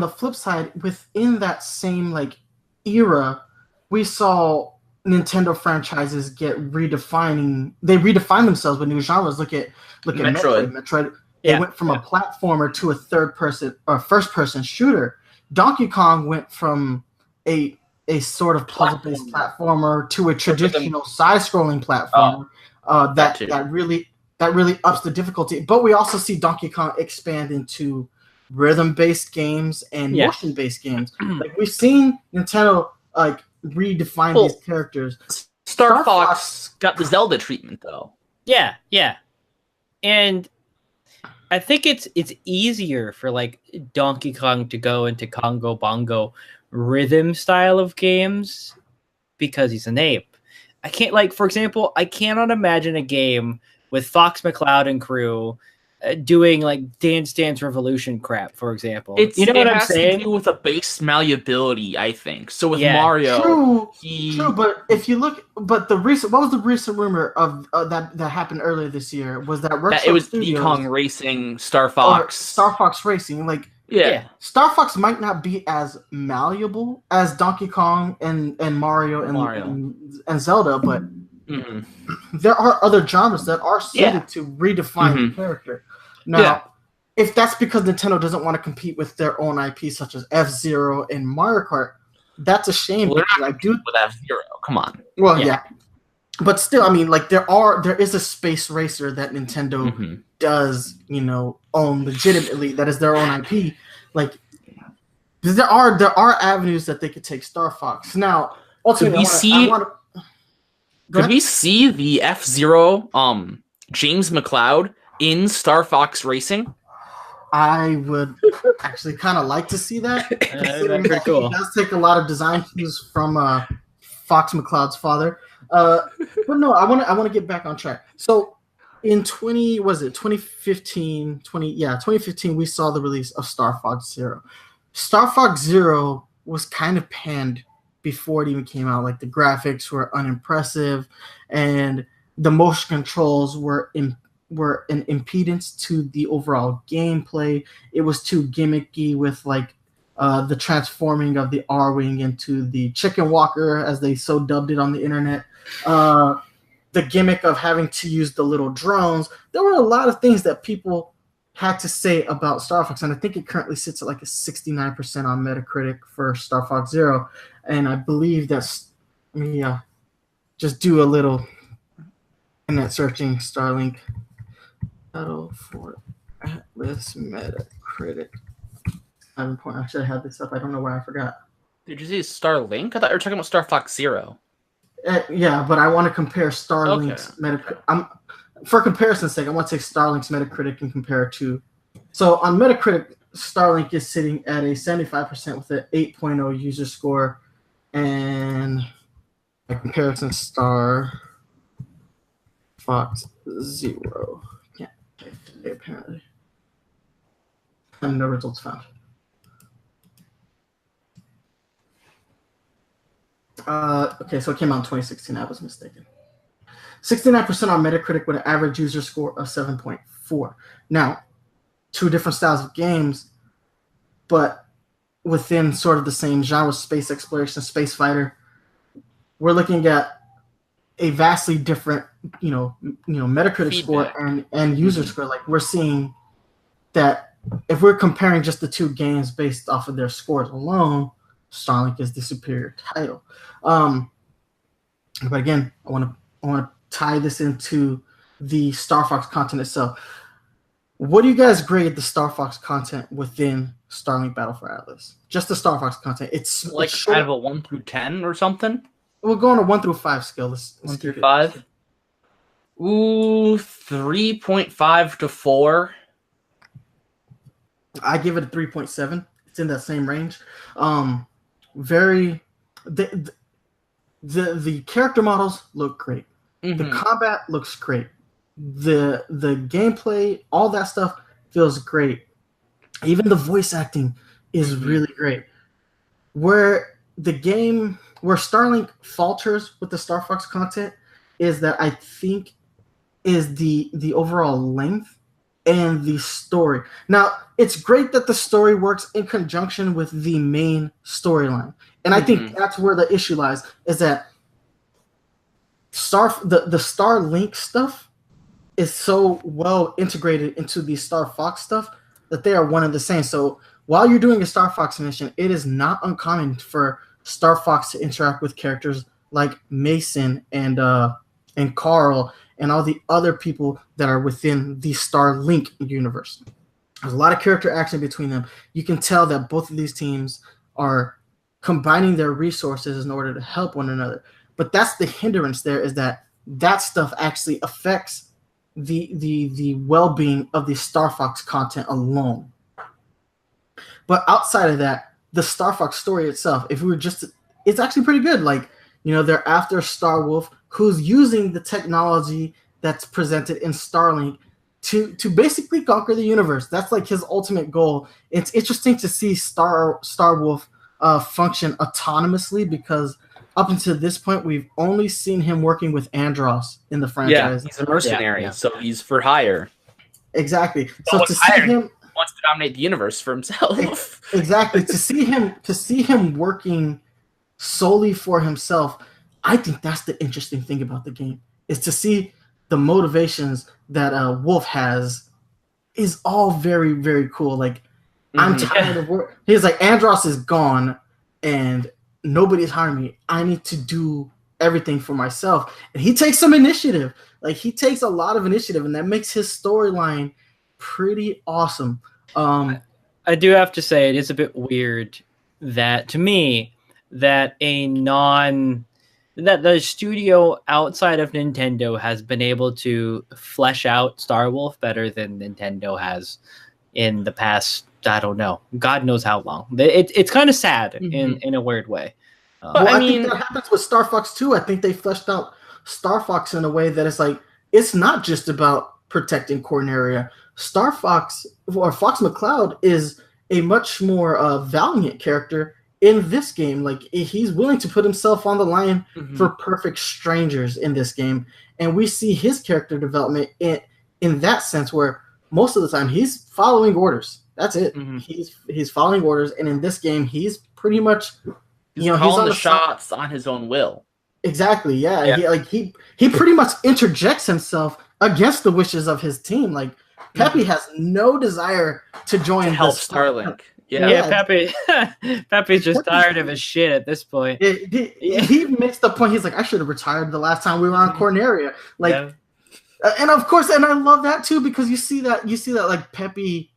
flip side, within that same like era, we saw Nintendo franchises get redefined themselves with new genres. Look at Metroid. It went from a platformer to a third-person or first-person shooter. Donkey Kong went from a sort of puzzle-based platformer to a traditional side-scrolling platformer. That really ups the difficulty. But we also see Donkey Kong expand into rhythm-based games and motion-based games. Like, we've seen Nintendo like redefine these characters. Star Fox got the Zelda treatment, though. Yeah, and I think it's easier for like Donkey Kong to go into Congo Bongo rhythm style of games because he's an ape. I can't, like, for example, I cannot imagine a game with Fox McCloud and crew doing like Dance Dance Revolution crap, for example. You know what I'm saying? It has to do with a base malleability, I think. So with Yeah. Mario, True, but if you look, what was the recent rumor of that happened earlier this year was that it was Studios, Kong Racing, Star Fox, Star Fox Racing, like yeah. Star Fox might not be as malleable as Donkey Kong and Mario and Zelda, but there are other genres that are suited to redefine the character. Now, if that's because Nintendo doesn't want to compete with their own IP, such as F-Zero and Mario Kart, that's a shame. Well, because I do with F-Zero. Come on. Well, yeah. But still, I mean, like there is a space racer that Nintendo does, own legitimately. That is their own IP. Like there are avenues that they could take Star Fox. Now, ultimately, could we see the F-Zero James McCloud in Star Fox Racing? I would actually kind of like to see that. That'd be pretty cool. It does take a lot of design cues from Fox McCloud's father. But no, I want to get back on track. So in 2015, we saw the release of Star Fox Zero. Star Fox Zero was kind of panned before it even came out. Like the graphics were unimpressive, and the motion controls were an impedance to the overall gameplay. It was too gimmicky with like the transforming of the R-Wing into the Chicken Walker, as they so dubbed it on the internet. The gimmick of having to use the little drones. There were a lot of things that people had to say about Star Fox, and I think it currently sits at like a 69% on Metacritic for Star Fox Zero. And I believe that's, just do a little internet searching. StarLink Battle for Atlas Metacritic. I should have had this up. I don't know why I forgot. Did you see StarLink? I thought you were talking about Star Fox Zero. Yeah, but I want to compare Starlink's Metacritic. For comparison's sake, I want to take Starlink's Metacritic and compare it to. So on Metacritic, Starlink is sitting at a 75% with an 8.0 user score, and by comparison, Star Fox Zero. Yeah, apparently. And no results found. Okay, so it came out in 2016. I was mistaken. 69% on Metacritic with an average user score of 7.4. Now, two different styles of games, but within sort of the same genre, space exploration, space fighter. We're looking at a vastly different, Metacritic feedback score and user score. Like we're seeing that if we're comparing just the two games based off of their scores alone, StarLink is the superior title. But again, I want to tie this into the Star Fox content itself. What do you guys grade the Star Fox content within StarLink Battle for Atlas? Just the Star Fox content. It's like kind of a 1 through 10 or something. We'll go on a 1 through 5 scale. Let's 1 through 5. Ooh, 3.5 to 4. I give it a 3.7. It's in that same range. The character models look great. The combat looks great. The gameplay, all that stuff feels great. Even the voice acting is really great. Where Starlink falters with the Star Fox content is that I think is the overall length and the story. Now, it's great that the story works in conjunction with the main storyline. And I think that's where the issue lies, is that the Starlink stuff is so well integrated into the Star Fox stuff that they are one and the same. So while you're doing a Star Fox mission, it is not uncommon for Star Fox to interact with characters like Mason and Carl and all the other people that are within the Starlink universe. There's a lot of character action between them. You can tell that both of these teams are combining their resources in order to help one another. But that's the hindrance there, is that stuff actually affects the well-being of the Star Fox content alone. But outside of that, the Star Fox story itself, if we were just, it's actually pretty good. Like, they're after Star Wolf, who's using the technology that's presented in StarLink to basically conquer the universe. That's like his ultimate goal. It's interesting to see Star Wolf function autonomously, because up until this point, we've only seen him working with Andros in the franchise. Yeah, he's a mercenary, Yeah. so he's for hire. Exactly. So But to see him wants to dominate the universe for himself. exactly to see him working solely for himself, I think that's the interesting thing about the game, is to see the motivations that Wolf has is all very, very cool. Like, I'm tired of work. He's like, Andros is gone and nobody's hiring me. I need to do everything for myself. And he takes some initiative. Like, he takes a lot of initiative, and that makes his storyline pretty awesome. I do have to say, it is a bit weird that, to me, that that the studio outside of Nintendo has been able to flesh out Star Wolf better than Nintendo has in the past, I don't know, God knows how long. It's kind of sad in a weird way. Well, I think that happens with Star Fox 2. I think they fleshed out Star Fox in a way that it's like, it's not just about protecting Corneria. Star Fox, or Fox McCloud, is a much more valiant character in this game. Like, he's willing to put himself on the line for perfect strangers in this game. And we see his character development in that sense, where most of the time he's following orders. That's it. He's following orders. And in this game, he's pretty much, he's calling the shots on his own will. Exactly. Yeah. He pretty much interjects himself against the wishes of his team. Like, Peppy has no desire to join to help StarLink. Peppy's just tired of his shit at this point. He makes the point. He's like, I should have retired the last time we were on Corneria. Like, and of course, and I love that too, because you see that like Peppy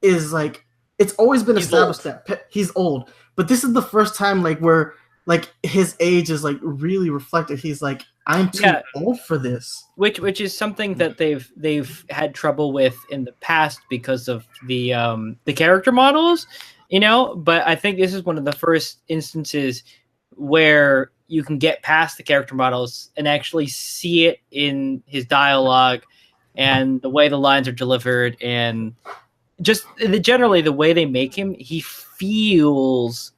is like, it's always been established that he's old, but this is the first time like where like his age is like really reflected. He's like, I'm too old for this. Which is something that they've had trouble with in the past because of the character models, But I think this is one of the first instances where you can get past the character models and actually see it in his dialogue and the way the lines are delivered, and just generally the way they make him. He feels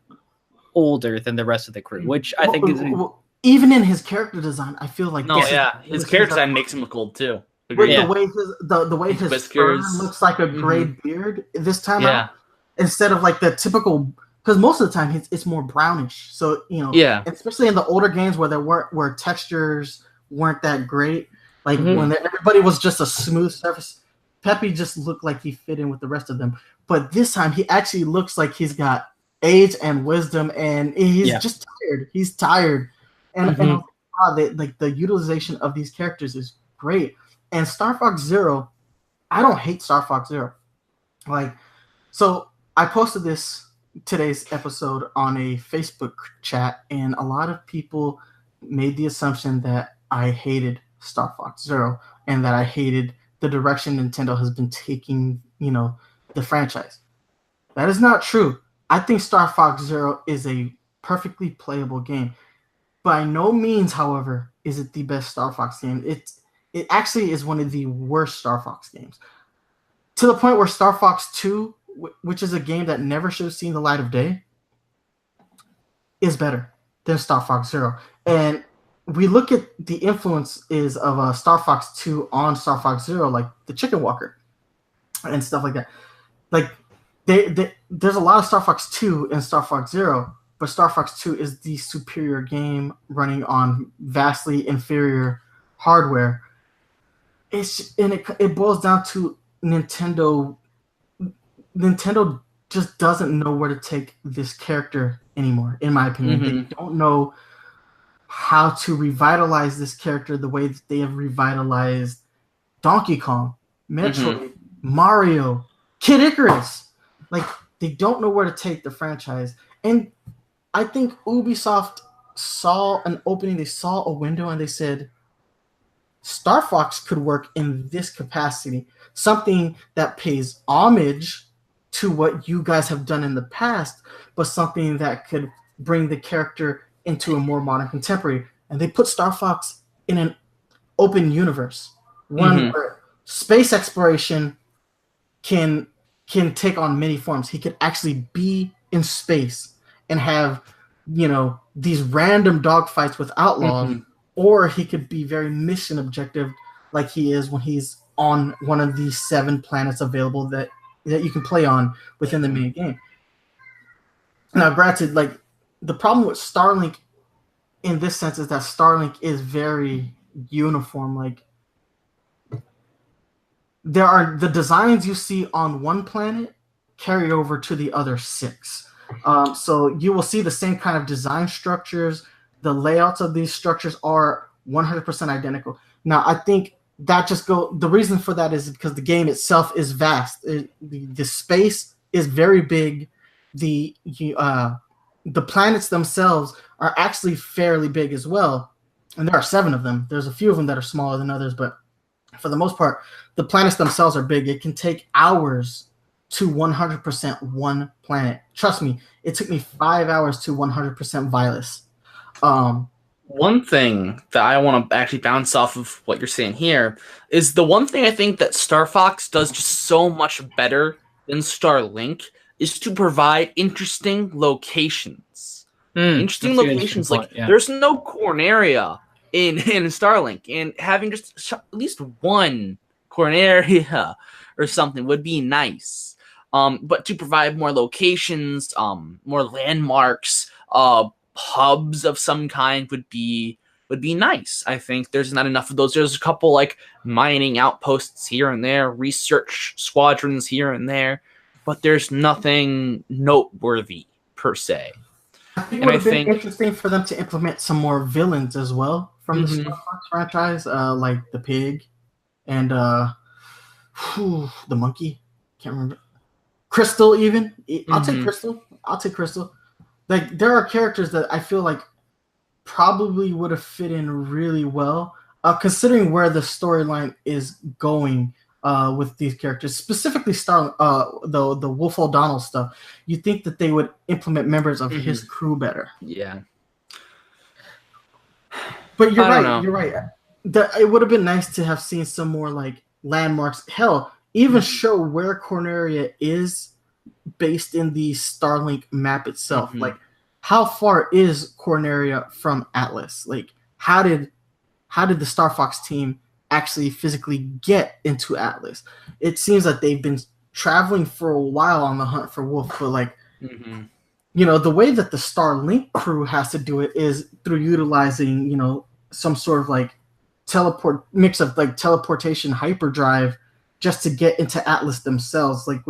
older than the rest of the crew, which I think is. Even in his character design, I feel like his character design makes him look old too. The way his fur looks like a gray beard this time out, instead of like the typical, because most of the time it's more brownish. So especially in the older games where textures weren't that great, like when everybody was just a smooth surface, Peppy just looked like he fit in with the rest of them. But this time he actually looks like he's got age and wisdom, and he's just tired. He's tired. And the utilization of these characters is great. And Star Fox Zero, I don't hate Star Fox Zero. Like, so I posted today's episode on a Facebook chat, and a lot of people made the assumption that I hated Star Fox Zero and that I hated the direction Nintendo has been taking, the franchise. That is not true. I think Star Fox Zero is a perfectly playable game. By no means, however, is it the best Star Fox game. It actually is one of the worst Star Fox games. To the point where Star Fox 2, which is a game that never should have seen the light of day, is better than Star Fox Zero. And we look at the influences of Star Fox 2 on Star Fox Zero, like the Chicken Walker and stuff like that. Like, there's a lot of Star Fox 2 and Star Fox Zero, but Star Fox 2 is the superior game running on vastly inferior hardware. It boils down to Nintendo. Nintendo just doesn't know where to take this character anymore, in my opinion. They don't know how to revitalize this character the way that they have revitalized Donkey Kong, Metroid, Mario, Kid Icarus. Like, they don't know where to take the franchise. And I think Ubisoft saw an opening, they saw a window, and they said, Star Fox could work in this capacity. Something that pays homage to what you guys have done in the past, but something that could bring the character into a more modern contemporary. And they put Star Fox in an open universe, one where space exploration can take on many forms. He could actually be in space and have, you know, these random dogfights with outlaws, or he could be very mission objective, like he is when he's on one of these 7 planets available that you can play on within the main game. Now, granted, like, the problem with StarLink in this sense is that StarLink is very uniform. Like, there are the designs you see on one planet carried over to the other 6. So you will see the same kind of design structures. The layouts of these structures are 100% identical. Now, I think that the reason for that is because the game itself is vast. The space is very big. The planets themselves are actually fairly big as well. And there are 7 of them. There's a few of them that are smaller than others, but for the most part, the planets themselves are big. It can take hours to 100% one planet. Trust me, it took me 5 hours to 100% Vilas. One thing that I want to actually bounce off of what you're saying here is the one thing I think that Star Fox does just so much better than StarLink is to provide interesting locations. Interesting locations. Like, there's no Corneria in Starlink, and having just at least one Corneria or something would be nice. But to provide more locations, more landmarks, hubs of some kind would be nice. I think there's not enough of those. There's a couple like mining outposts here and there, research squadrons here and there, but there's nothing noteworthy per se. I think it would have been interesting for them to implement some more villains as well from the Star Fox franchise, like the pig and the monkey. Can't remember. Crystal, even. I'll take Crystal. Like, there are characters that I feel like probably would have fit in really well, considering where the storyline is going with these characters, specifically the Wolf O'Donnell stuff. You think that they would implement members of his crew better? Yeah. But you're right. You're right. It would have been nice to have seen some more like landmarks. Hell, even show where Corneria is based in the StarLink map itself. Like, how far is Corneria from Atlas? Like, how did the Star Fox team actually physically get into Atlas? It seems that they've been traveling for a while on the hunt for Wolf, but like, you know, the way that the StarLink crew has to do it is through utilizing, you know, some sort of like mix of like teleportation hyperdrive just to get into Atlas themselves. Like,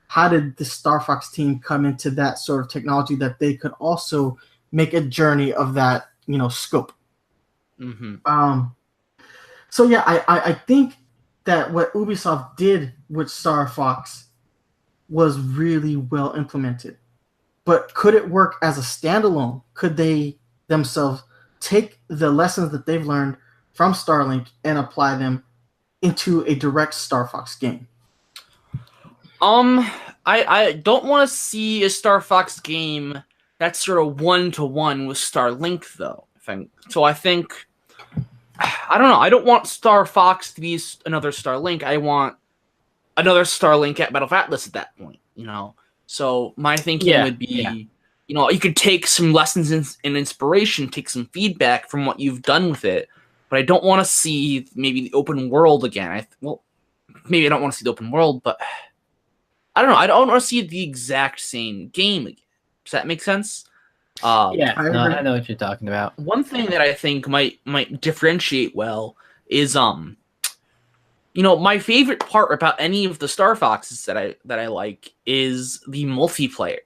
how did the Star Fox team come into that sort of technology that they could also make a journey of that, you know, scope? So yeah, I think that what Ubisoft did with Star Fox was really well implemented. But could it work as a standalone? Could they themselves take the lessons that they've learned from StarLink and apply them into a direct Star Fox game? I don't want to see a Star Fox game that's sort of one-to-one with StarLink, though. I think, I don't know. I don't want Star Fox to be another StarLink. I want another StarLink at Battle of Atlas at that point, you know? So my thinking would be, you know, you could take some lessons and inspiration, take some feedback from what you've done with it, but I don't want to see maybe the open world again. Maybe I don't want to see the open world, but I don't know. I don't want to see the exact same game again. Does that make sense? I know what you're talking about. One thing that I think might differentiate well is you know, my favorite part about any of the Star Foxes that I like is the multiplayer.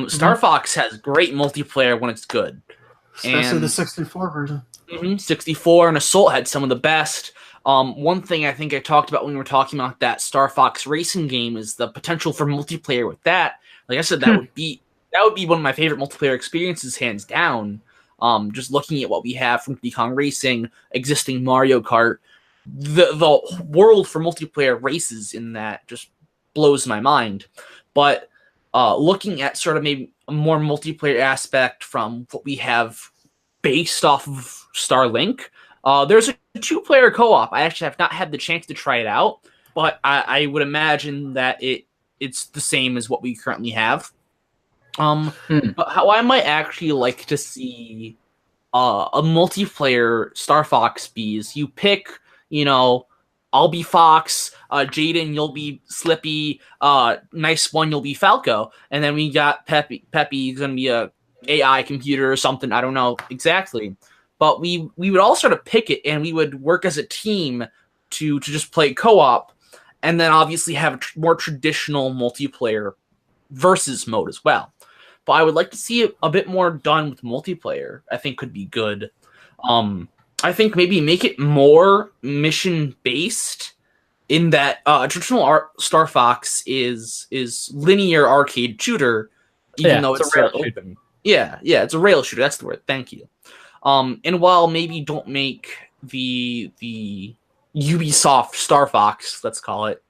Star Fox has great multiplayer when it's good, especially the 64 version. 64 and Assault had some of the best. One thing I think I talked about when we were talking about that Star Fox racing game is the potential for multiplayer with that. Like I said, that would be one of my favorite multiplayer experiences, hands down. Just looking at what we have from Diddy Kong Racing, existing Mario Kart, the world for multiplayer races in that just blows my mind. But looking at sort of maybe a more multiplayer aspect from what we have based off of StarLink, there's a 2-player co-op. I actually have not had the chance to try it out, but I would imagine that it's the same as what we currently have. But how I might actually like to see a multiplayer Star Fox bees. You pick, I'll be Fox, Jaden, you'll be Slippy, Nice One, you'll be Falco, and then we got Peppy. Peppy's gonna be a AI computer or something. I don't know exactly, but we would all sort of pick it, and we would work as a team to just play co-op, and then obviously have a more traditional multiplayer versus mode as well. But I would like to see a bit more done with multiplayer. I think could be good. I think maybe make it more mission based in that traditional Star Fox is linear arcade shooter, even though it's a rail open. Yeah, it's a rail shooter. That's the word. Thank you. And while maybe don't make the Ubisoft Star Fox, let's call it,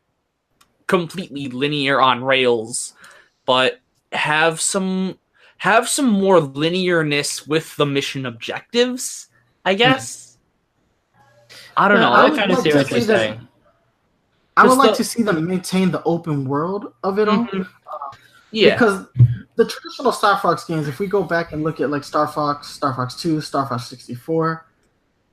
completely linear on rails, but have some more linearness with the mission objectives, I guess. I don't know. I kind of see what you're saying. I would like to see them maintain the open world of it all. Yeah. Because the traditional Star Fox games, if we go back and look at like Star Fox 2, Star Fox 64,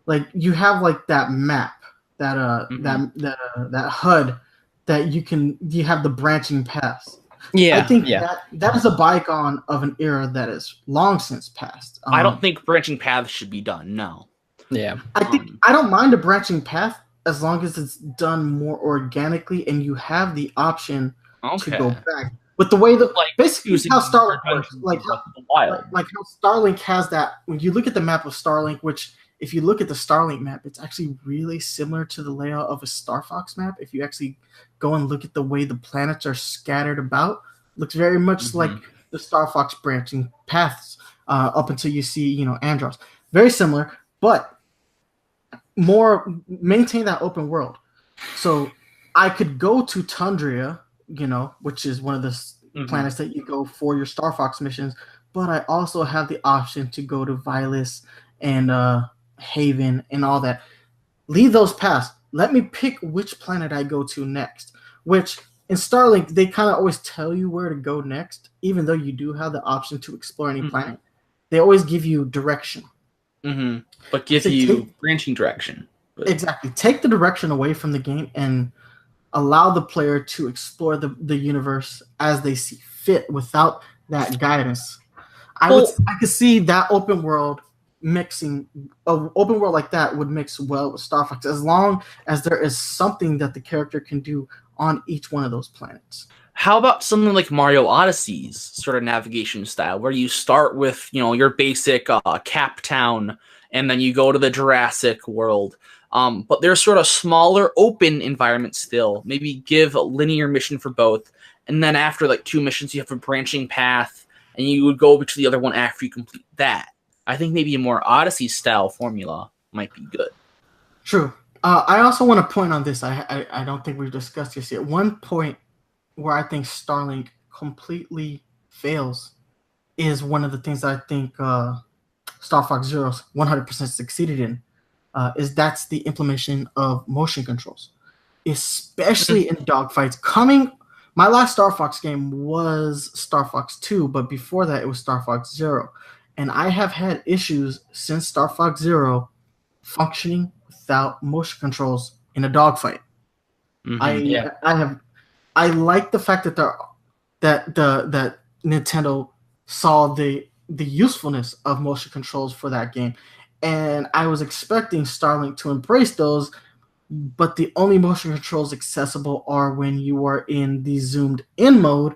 like you have like that map, that that HUD that you have the branching paths. Yeah, I think that is a bygone of an era that is long since passed. I don't think branching paths should be done. No. Yeah. I don't mind a branching path as long as it's done more organically and you have the option to go back. With the way that basically how Starlink works, like how Starlink has that. When you look at the map of Starlink, which if you look at the Starlink map, it's actually really similar to the layout of a Star Fox map. If you actually go and look at the way the planets are scattered about, looks very much like the Star Fox branching paths up until you see, Andros. Very similar, but more maintain that open world. So I could go to Tundra, which is one of the planets that you go for your Star Fox missions, but I also have the option to go to Vilas and Haven and all that. Leave those past. Let me pick which planet I go to next, which in Starlink, they kind of always tell you where to go next, even though you do have the option to explore any planet. They always give you direction. But give you branching direction. Exactly. Take the direction away from the game and allow the player to explore the universe as they see fit without that guidance. I could see that open world mixing. An open world like that would mix well with Star Fox as long as there is something that the character can do on each one of those planets. How about something like Mario Odyssey's sort of navigation style, where you start with your basic Cap Town, and then you go to the Jurassic world. But there's sort of smaller open environments still. Maybe give a linear mission for both, and then after like 2 missions, you have a branching path, and you would go over to the other one after you complete that. I think maybe a more Odyssey style formula might be good. True. I also want to point on this. I don't think we've discussed this yet. One point where I think Starlink completely fails is one of the things that I think Star Fox Zero's 100% succeeded in. Is that's the implementation of motion controls, especially in dogfights. My last Star Fox game was Star Fox 2, but before that it was Star Fox Zero, and I have had issues since Star Fox Zero functioning without motion controls in a dogfight. I like the fact that Nintendo saw the usefulness of motion controls for that game. And I was expecting Starlink to embrace those, but the only motion controls accessible are when you are in the zoomed in mode,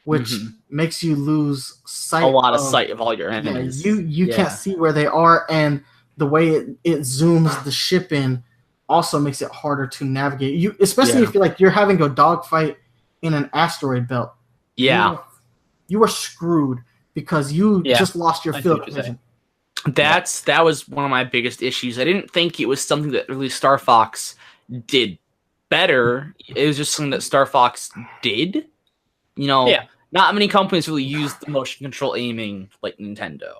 which makes you lose sight. A lot of sight of all your enemies. Yeah, you can't see where they are, and the way it zooms the ship in also makes it harder to navigate. You, especially if you're having a dogfight in an asteroid belt. Yeah, you are screwed because you just lost your field of vision. That was one of my biggest issues. I didn't think it was something that really Star Fox did better. It was just something that Star Fox did. Yeah. Not many companies really use the motion control aiming like Nintendo,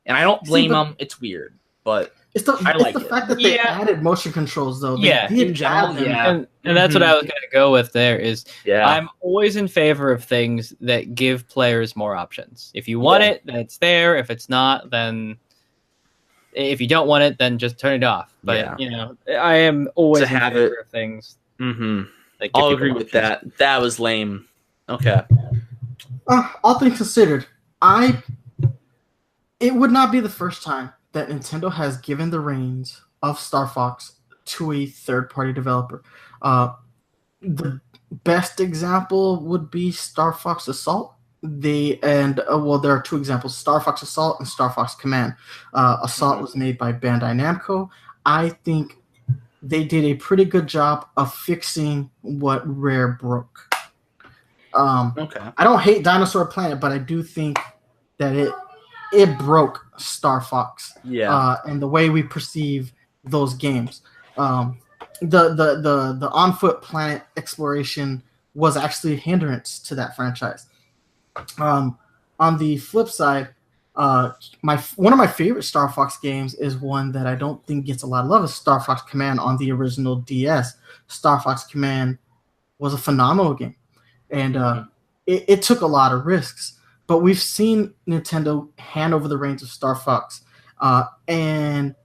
and I don't blame them. It's weird, but I like the it. fact that they added motion controls, though. Yeah, they did in general, add them. yeah. And that's what I was going to go with there is Yeah. I'm always in favor of things that give players more options. If you want it, then it's there. If it's not, then if you don't want it, then just turn it off. But, I am always in favor of things. Mm-hmm. That give I'll people agree with options. that. That was lame. Okay. All things considered, it would not be the first time that Nintendo has given the reins of Star Fox to a third-party developer. The best example would be Star Fox Assault. There are two examples: Star Fox Assault and Star Fox Command. Assault was made by Bandai Namco. I think they did a pretty good job of fixing what Rare broke. Okay. I don't hate Dinosaur Planet, but I do think that it broke Star Fox. Yeah. And the way we perceive those games. The on-foot planet exploration was actually a hindrance to that franchise. On the flip side, one of my favorite Star Fox games is one that I don't think gets a lot of love, is Star Fox Command on the original DS. Star Fox Command was a phenomenal game, and it took a lot of risks. But we've seen Nintendo hand over the reins of Star Fox, and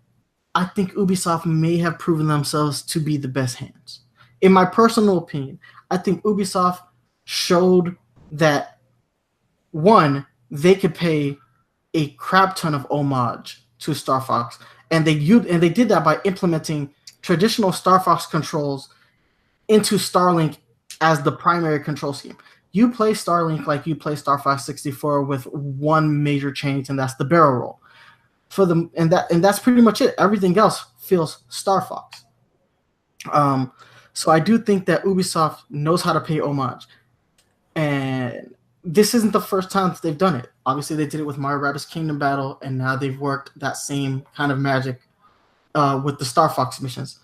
I think Ubisoft may have proven themselves to be the best hands. In my personal opinion, I think Ubisoft showed that, one, they could pay a crap ton of homage to Star Fox, and they did that by implementing traditional Star Fox controls into StarLink as the primary control scheme. You play StarLink like you play Star Fox 64 with one major change, and that's the barrel roll. And that's pretty much it. Everything else feels Star Fox. So I do think that Ubisoft knows how to pay homage, and this isn't the first time that they've done it. Obviously, they did it with Mario Rabbids Kingdom Battle, and now they've worked that same kind of magic with the Star Fox missions.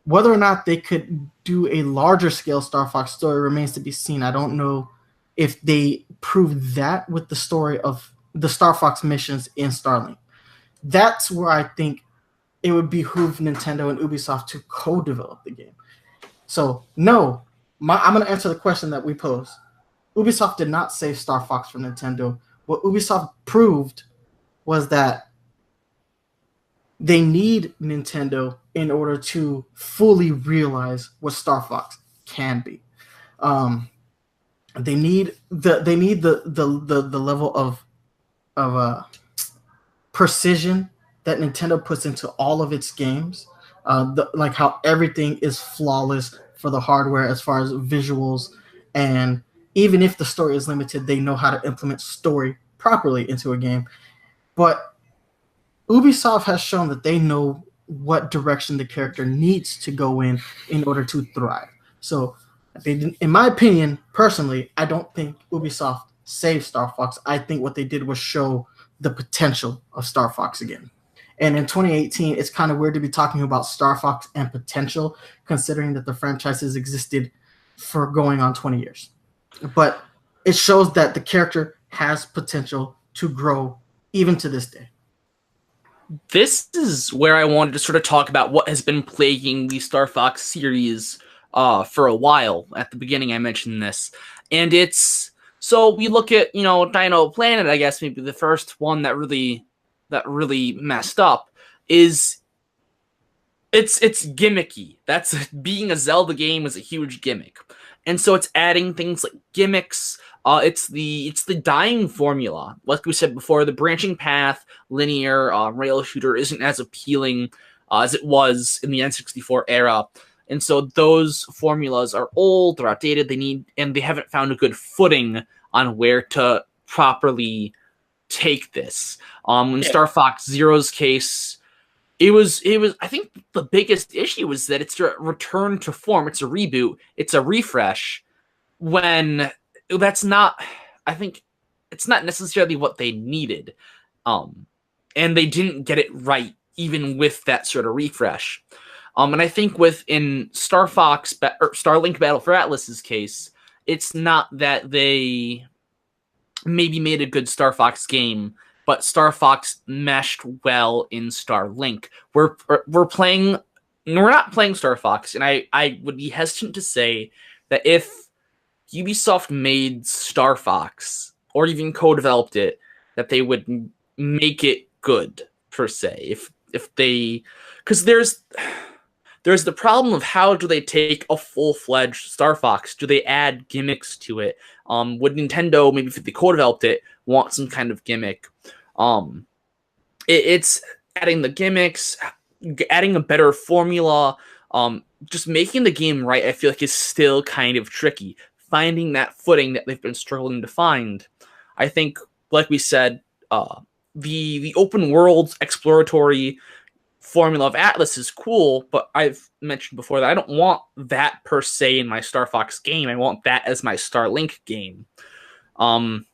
Whether or not they could do a larger scale Star Fox story remains to be seen. I don't know if they proved that with the story of the Star Fox missions in StarLink. That's where I think it would behoove Nintendo and Ubisoft to co-develop the game. So, no, I'm going to answer the question that we posed. Ubisoft did not save Star Fox from Nintendo. What Ubisoft proved was that they need Nintendo in order to fully realize what Star Fox can be. They need the level of precision that Nintendo puts into all of its games, like how everything is flawless for the hardware as far as visuals, and even if the story is limited, they know how to implement story properly into a game. But Ubisoft has shown that they know what direction the character needs to go in order to thrive. So, in my opinion, personally, I don't think Ubisoft saved Star Fox. I think what they did was show the potential of Star Fox again. And in 2018, it's kind of weird to be talking about Star Fox and potential, considering that the franchise has existed for going on 20 years. But it shows that the character has potential to grow even to this day. This is where I wanted to sort of talk about what has been plaguing the Star Fox series for a while. At the beginning, I mentioned this. And it's... So we look at, Dino Planet, I guess, maybe the first one that really messed up, is... It's gimmicky. That's being a Zelda game is a huge gimmick. And so it's adding things like gimmicks. It's the dying formula. Like we said before, the branching path, linear rail shooter isn't as appealing as it was in the N64 era. And so those formulas are old, they're outdated, they haven't found a good footing on where to properly take this. In Star Fox Zero's case, it was I think the biggest issue was that it's a return to form, it's a reboot, it's a refresh, when that's not, I think it's not necessarily what they needed. And they didn't get it right even with that sort of refresh. And I think in Starlink Battle for Atlas's case, it's not that they maybe made a good Star Fox game, but Star Fox meshed well in Starlink. We're not playing Star Fox, and I would be hesitant to say that if Ubisoft made Star Fox or even co-developed it, that they would make it good per se. If they, because there's the problem of how do they take a full-fledged Star Fox? Do they add gimmicks to it? Would Nintendo, maybe if they co-developed it, want some kind of gimmick? It's adding the gimmicks, adding a better formula, just making the game right, I feel like is still kind of tricky. Finding that footing that they've been struggling to find. I think, like we said, the open world exploratory formula of Atlas is cool, but I've mentioned before that I don't want that per se in my Star Fox game. I want that as my Starlink game. And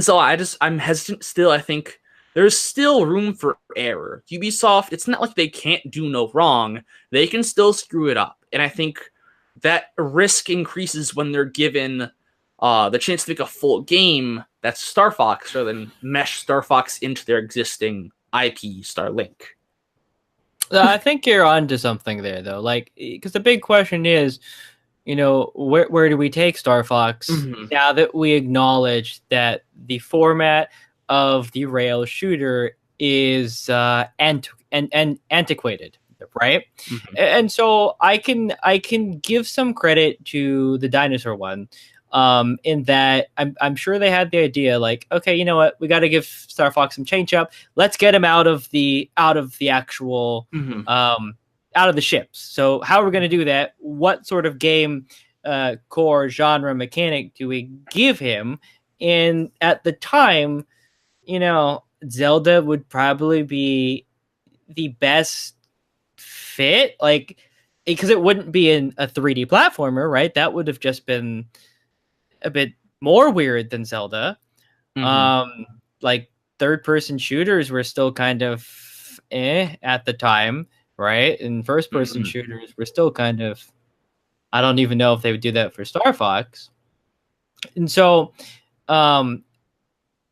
so I'm hesitant still. I think there's still room for error. Ubisoft, it's not like they can't do no wrong. They can still screw it up. And I think that risk increases when they're given the chance to make a full game that's Star Fox rather than mesh Star Fox into their existing IP, Starlink. I think you're onto something there, though. Like, because the big question is, where do we take Star Fox now that we acknowledge that the format of the rail shooter is antiquated, right? And so I can give some credit to the dinosaur one, in that I'm sure they had the idea, like, okay, you know what, we got to give Star Fox some change up. Let's get him out of the actual out of the ships. So how are we going to do that? What sort of game core genre mechanic do we give him? And at the time, Zelda would probably be the best fit, like, because it wouldn't be in a 3D platformer, right? That would have just been a bit more weird than Zelda. Like, third-person shooters were still kind of at the time, right? And first-person shooters were still kind of, I don't even know if they would do that for Star Fox. And so,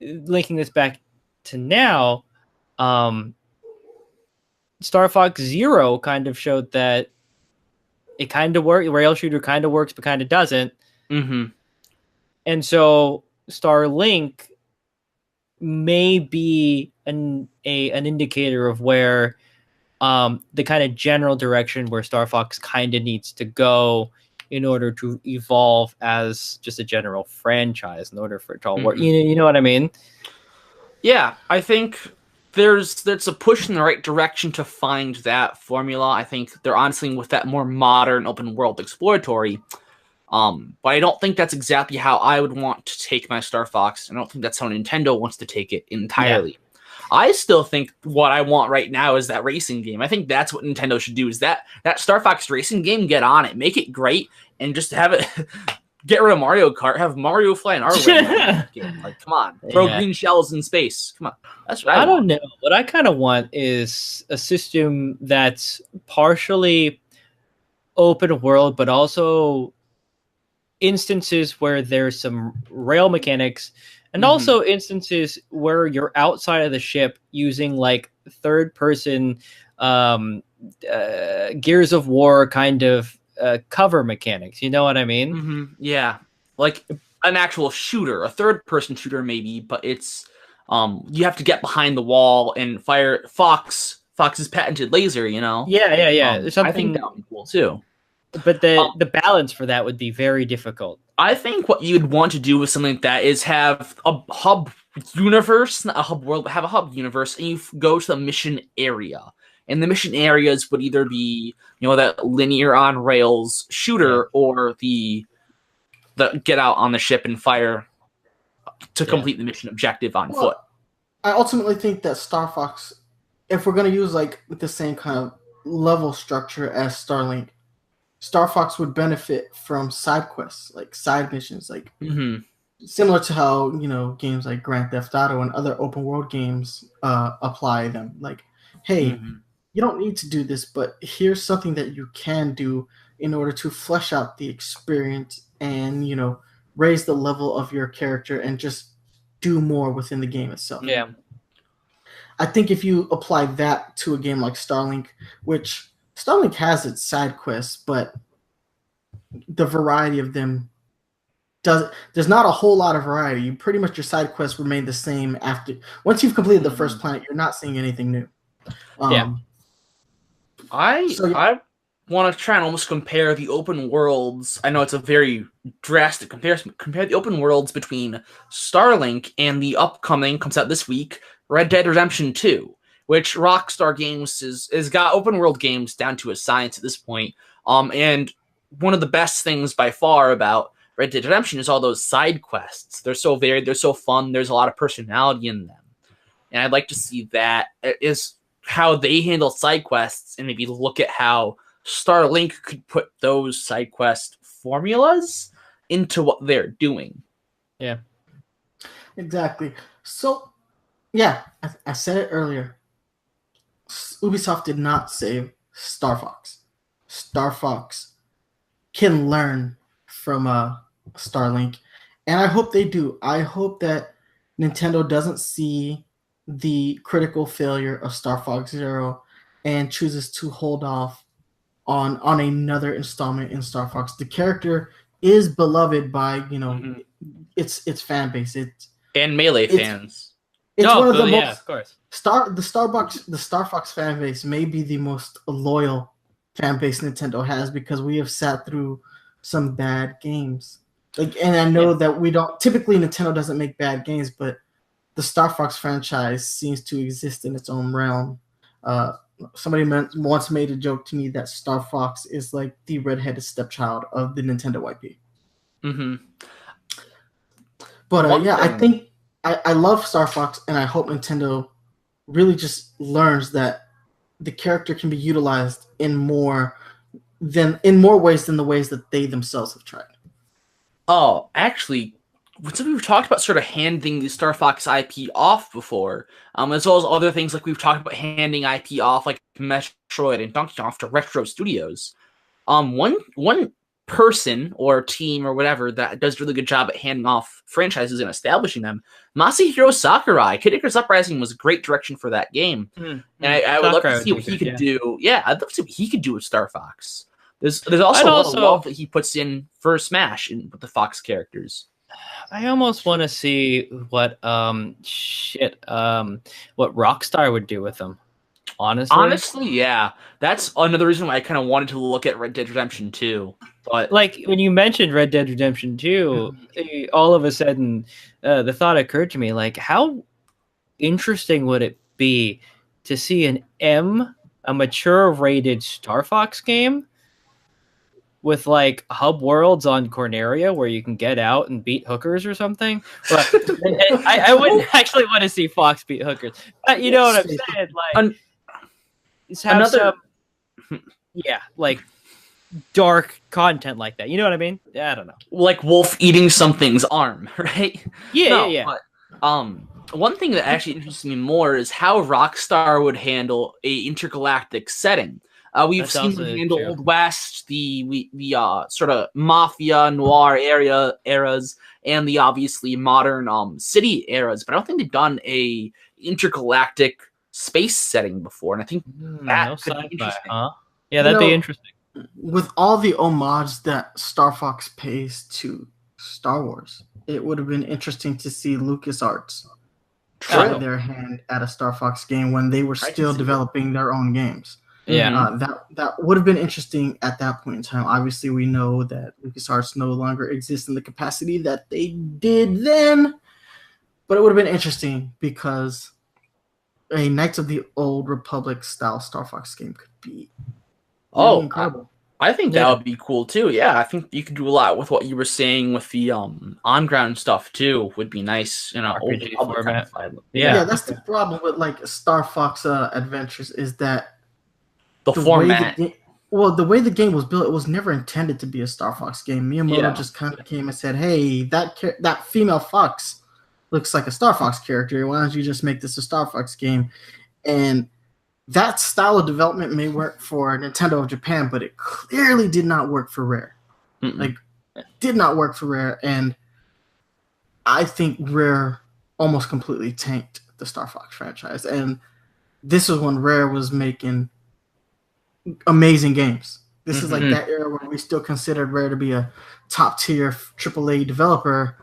linking this back to now, Star Fox Zero kind of showed that it kind of works. Rail shooter kind of works, but kind of doesn't. And so Starlink may be an indicator of where the kind of general direction where Star Fox kind of needs to go in order to evolve as just a general franchise, in order for it to all work. You know what I mean? Yeah, I think there's a push in the right direction to find that formula. I think they're honestly with that more modern open world exploratory. But I don't think that's exactly how I would want to take my Star Fox. I don't think that's how Nintendo wants to take it entirely. Yeah. I still think what I want right now is that racing game. I think that's what Nintendo should do, is that Star Fox racing game, get on it, make it great, and just have it get rid of Mario Kart, have Mario fly in our way. Like, come on, throw green shells in space. Come on. That's what I don't know. What I kind of want is a system that's partially open world, but also instances where there's some rail mechanics, and also instances where you're outside of the ship using like third person Gears of War kind of cover mechanics. You know what I mean? Yeah, like an actual shooter, a third person shooter maybe, but it's you have to get behind the wall and fire Fox's patented laser, Yeah. I think that would be cool too. But the balance for that would be very difficult. I think what you'd want to do with something like that is have a hub universe, not a hub world, but have a hub universe, and you go to the mission area. And the mission areas would either be, that linear on rails shooter, or the get out on the ship and fire to complete the mission objective on foot. I ultimately think that Star Fox, if we're going to use like the same kind of level structure as Starlink, Star Fox would benefit from side quests, like side missions, like similar to how, games like Grand Theft Auto and other open world games apply them. Like, hey, you don't need to do this, but here's something that you can do in order to flesh out the experience and, raise the level of your character and just do more within the game itself. Yeah. I think if you apply that to a game like StarLink, which StarLink has its side quests, but the variety of them there's not a whole lot of variety. Your side quests remain the same once you've completed the first planet. You're not seeing anything new. I want to try and almost compare the open worlds. I know it's a very drastic comparison. Compare the open worlds between StarLink and the upcoming, comes out this week, Red Dead Redemption 2, which Rockstar Games has got open world games down to a science at this point. And one of the best things by far about Red Dead Redemption is all those side quests. They're so varied, they're so fun, there's a lot of personality in them. And I'd like to see that is how they handle side quests and maybe look at how StarLink could put those side quest formulas into what they're doing. Yeah. Exactly. So, yeah, I said it earlier. Ubisoft did not save Star Fox. Star Fox can learn from StarLink, and I hope they do. I hope that Nintendo doesn't see the critical failure of Star Fox Zero and chooses to hold off on another installment in Star Fox. The character is beloved by its fan base. And Melee fans. It's one of the most, of course. The Star Fox fan base may be the most loyal fan base Nintendo has because we have sat through some bad games. And I know that Nintendo doesn't make bad games, but the Star Fox franchise seems to exist in its own realm. Somebody once made a joke to me that Star Fox is like the redheaded stepchild of the Nintendo IP. Mm-hmm. But I think I love Star Fox, and I hope Nintendo really just learns that the character can be utilized in more ways than the ways that they themselves have tried. Oh, actually, we've talked about sort of handing the Star Fox IP off before, as well as other things like we've talked about handing IP off, like Metroid and Donkey Kong off to Retro Studios. One person or team or whatever that does a really good job at handing off franchises and establishing them, Masahiro Sakurai. Kid Icarus Uprising was a great direction for that game, and I would love to see what he could do. Yeah, I'd love to see what he could do with Star Fox. There's also a lot of love that he puts in for Smash with the Fox characters. I almost want to see what Rockstar would do with them. Honestly, yeah, that's another reason why I kind of wanted to look at Red Dead Redemption 2. But like when you mentioned Red Dead Redemption 2, all of a sudden the thought occurred to me, like, how interesting would it be to see a mature rated Star Fox game with like hub worlds on Corneria where you can get out and beat hookers or something. But I wouldn't actually want to see Fox beat hookers, but you know what I'm saying? Like, like dark content like that. You know what I mean? I don't know. Like Wolf eating something's arm, right? Yeah. But, one thing that actually interests me more is how Rockstar would handle a intergalactic setting. We've seen them handle Old West, the sort of mafia noir eras, and the obviously modern city eras. But I don't think they've done a intergalactic space setting before, and I think that could be interesting. Huh? Yeah, that'd be interesting. With all the homage that Star Fox pays to Star Wars, it would have been interesting to see LucasArts try their hand at a Star Fox game when they were still developing their own games. Yeah, that would have been interesting at that point in time. Obviously, we know that LucasArts no longer exists in the capacity that they did then, but it would have been interesting because a Knights of the Old Republic style Star Fox game could be incredible. I think that would be cool too. Yeah, I think you could do a lot with what you were saying with the on-ground stuff too. Would be nice, old format. Yeah, that's the problem with like Star Fox Adventures is that the format. The way the game was built, it was never intended to be a Star Fox game. Miyamoto just kind of came and said, "Hey, that female fox looks like a Star Fox character. Why don't you just make this a Star Fox game?" And that style of development may work for Nintendo of Japan, but it clearly did not work for Rare. Like, did not work for Rare, and I think Rare almost completely tanked the Star Fox franchise. And this was when Rare was making amazing games. This is like that era where we still considered Rare to be a top tier AAA developer.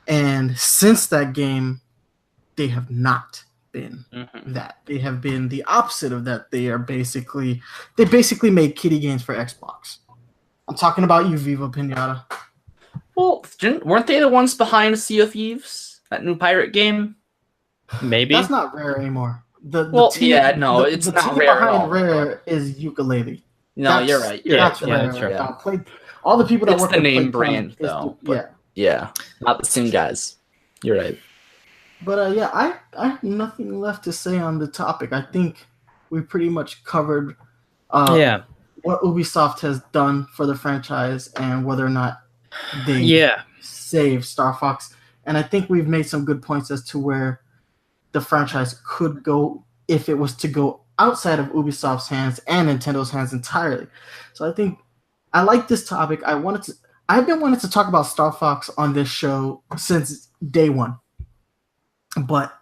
And since that game, they have not been that. They have been the opposite of that. They basically made kiddie games for Xbox. I'm talking about you, Viva Pinata. Well, weren't they the ones behind Sea of Thieves? That new pirate game? Maybe. That's not Rare anymore. It's not Rare at all. Rare is Yooka-Laylee. No, you're right. That's Rare. Rare. Yeah. All the people that it's work the at name Playtime brand, though. Yeah. Not the same guys. You're right. But I have nothing left to say on the topic. I think we pretty much covered what Ubisoft has done for the franchise and whether or not they saved Star Fox. And I think we've made some good points as to where the franchise could go if it was to go outside of Ubisoft's hands and Nintendo's hands entirely. So I think I like this topic. I've been wanting to talk about Star Fox on this show since day one, but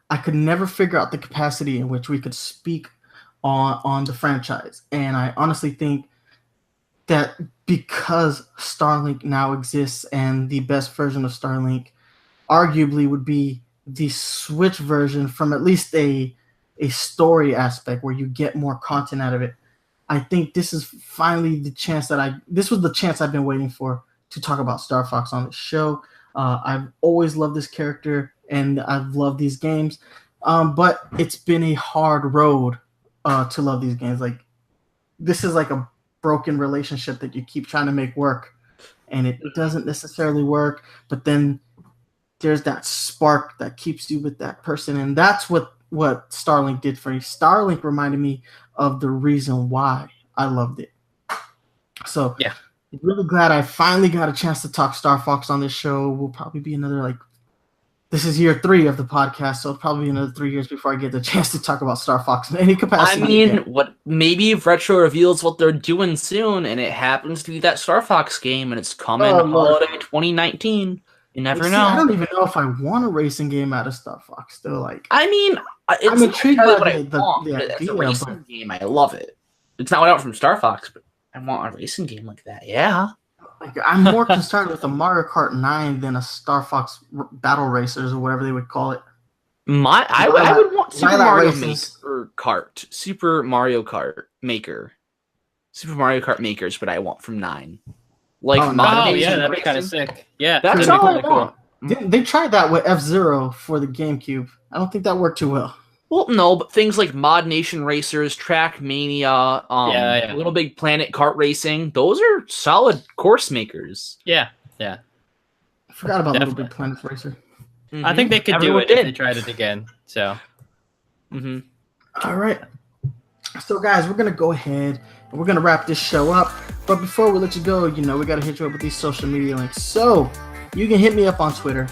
I could never figure out the capacity in which we could speak on the franchise. And I honestly think that because StarLink now exists and the best version of StarLink arguably would be the Switch version from at least a story aspect where you get more content out of it. I think this is finally the chance this was the chance I've been waiting for to talk about Star Fox on the show. I've always loved this character and I've loved these games. But it's been a hard road to love these games. Like, this is like a broken relationship that you keep trying to make work and it doesn't necessarily work, but then there's that spark that keeps you with that person, and that's what StarLink did for me. StarLink reminded me of the reason why I loved it. So really glad I finally got a chance to talk Star Fox on this show. Will probably be another this is year 3 of the podcast, so it'll probably be another 3 years before I get the chance to talk about Star Fox in any capacity. I mean, maybe if Retro reveals what they're doing soon, and it happens to be that Star Fox game, and it's coming holiday 2019. You never know. I don't even know if I want a racing game out of Star Fox. Still, I mean, I'm intrigued by the idea. It's a racing game. I love it. It's not what I want from Star Fox, but I want a racing game like that. Yeah. I'm more concerned with a Mario Kart 9 than a Star Fox Battle Racers or whatever they would call it. I would want Super Mario Kart. Super Mario Kart Maker. Super Mario Kart Maker is what I want from 9. That'd be kind of sick. Yeah, that's all I want. They tried that with F-Zero for the GameCube. I don't think that worked too well. Well, no, but things like Mod Nation Racers, Track Mania, Little Big Planet Kart Racing, those are solid course makers. Yeah. I forgot about Little Big Planet Racer. Mm-hmm. I think they could do it if they tried it again. So, All right. So, guys, we're going to go ahead and we're going to wrap this show up. But before we let you go, we got to hit you up with these social media links. So, you can hit me up on Twitter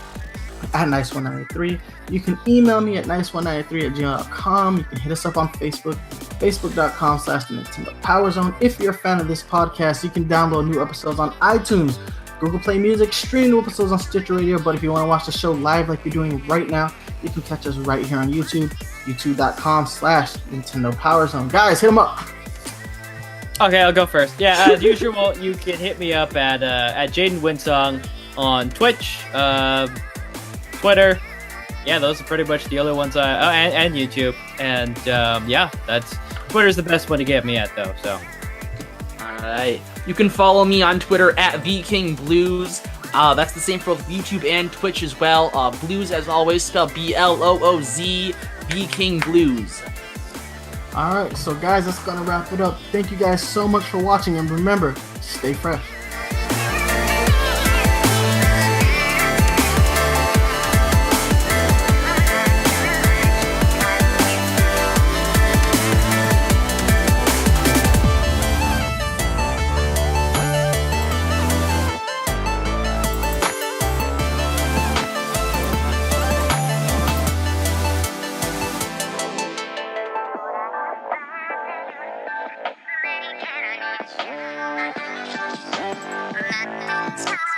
at Nice1983. You can email me at nice1983@gmail.com. You can hit us up on Facebook, facebook.com/Nintendo Powerzone. If you're a fan of this podcast, you can download new episodes on iTunes, Google Play Music, stream new episodes on Stitcher Radio. But if you want to watch the show live like you're doing right now, you can catch us right here on YouTube, youtube.com/Nintendo Powerzone. Guys, hit them up. Okay, I'll go first. Yeah, as usual, you can hit me up at Jaden Winsong on Twitch, Twitter. Yeah, those are pretty much the other ones. And YouTube. And that's Twitter's the best one to get me at, though. So, all right, you can follow me on Twitter at VKingBlues. That's the same for both YouTube and Twitch as well. Blues, as always, spelled BLOOZ. VKingBlues. All right, so guys, that's gonna wrap it up. Thank you guys so much for watching, and remember, stay fresh. Bye.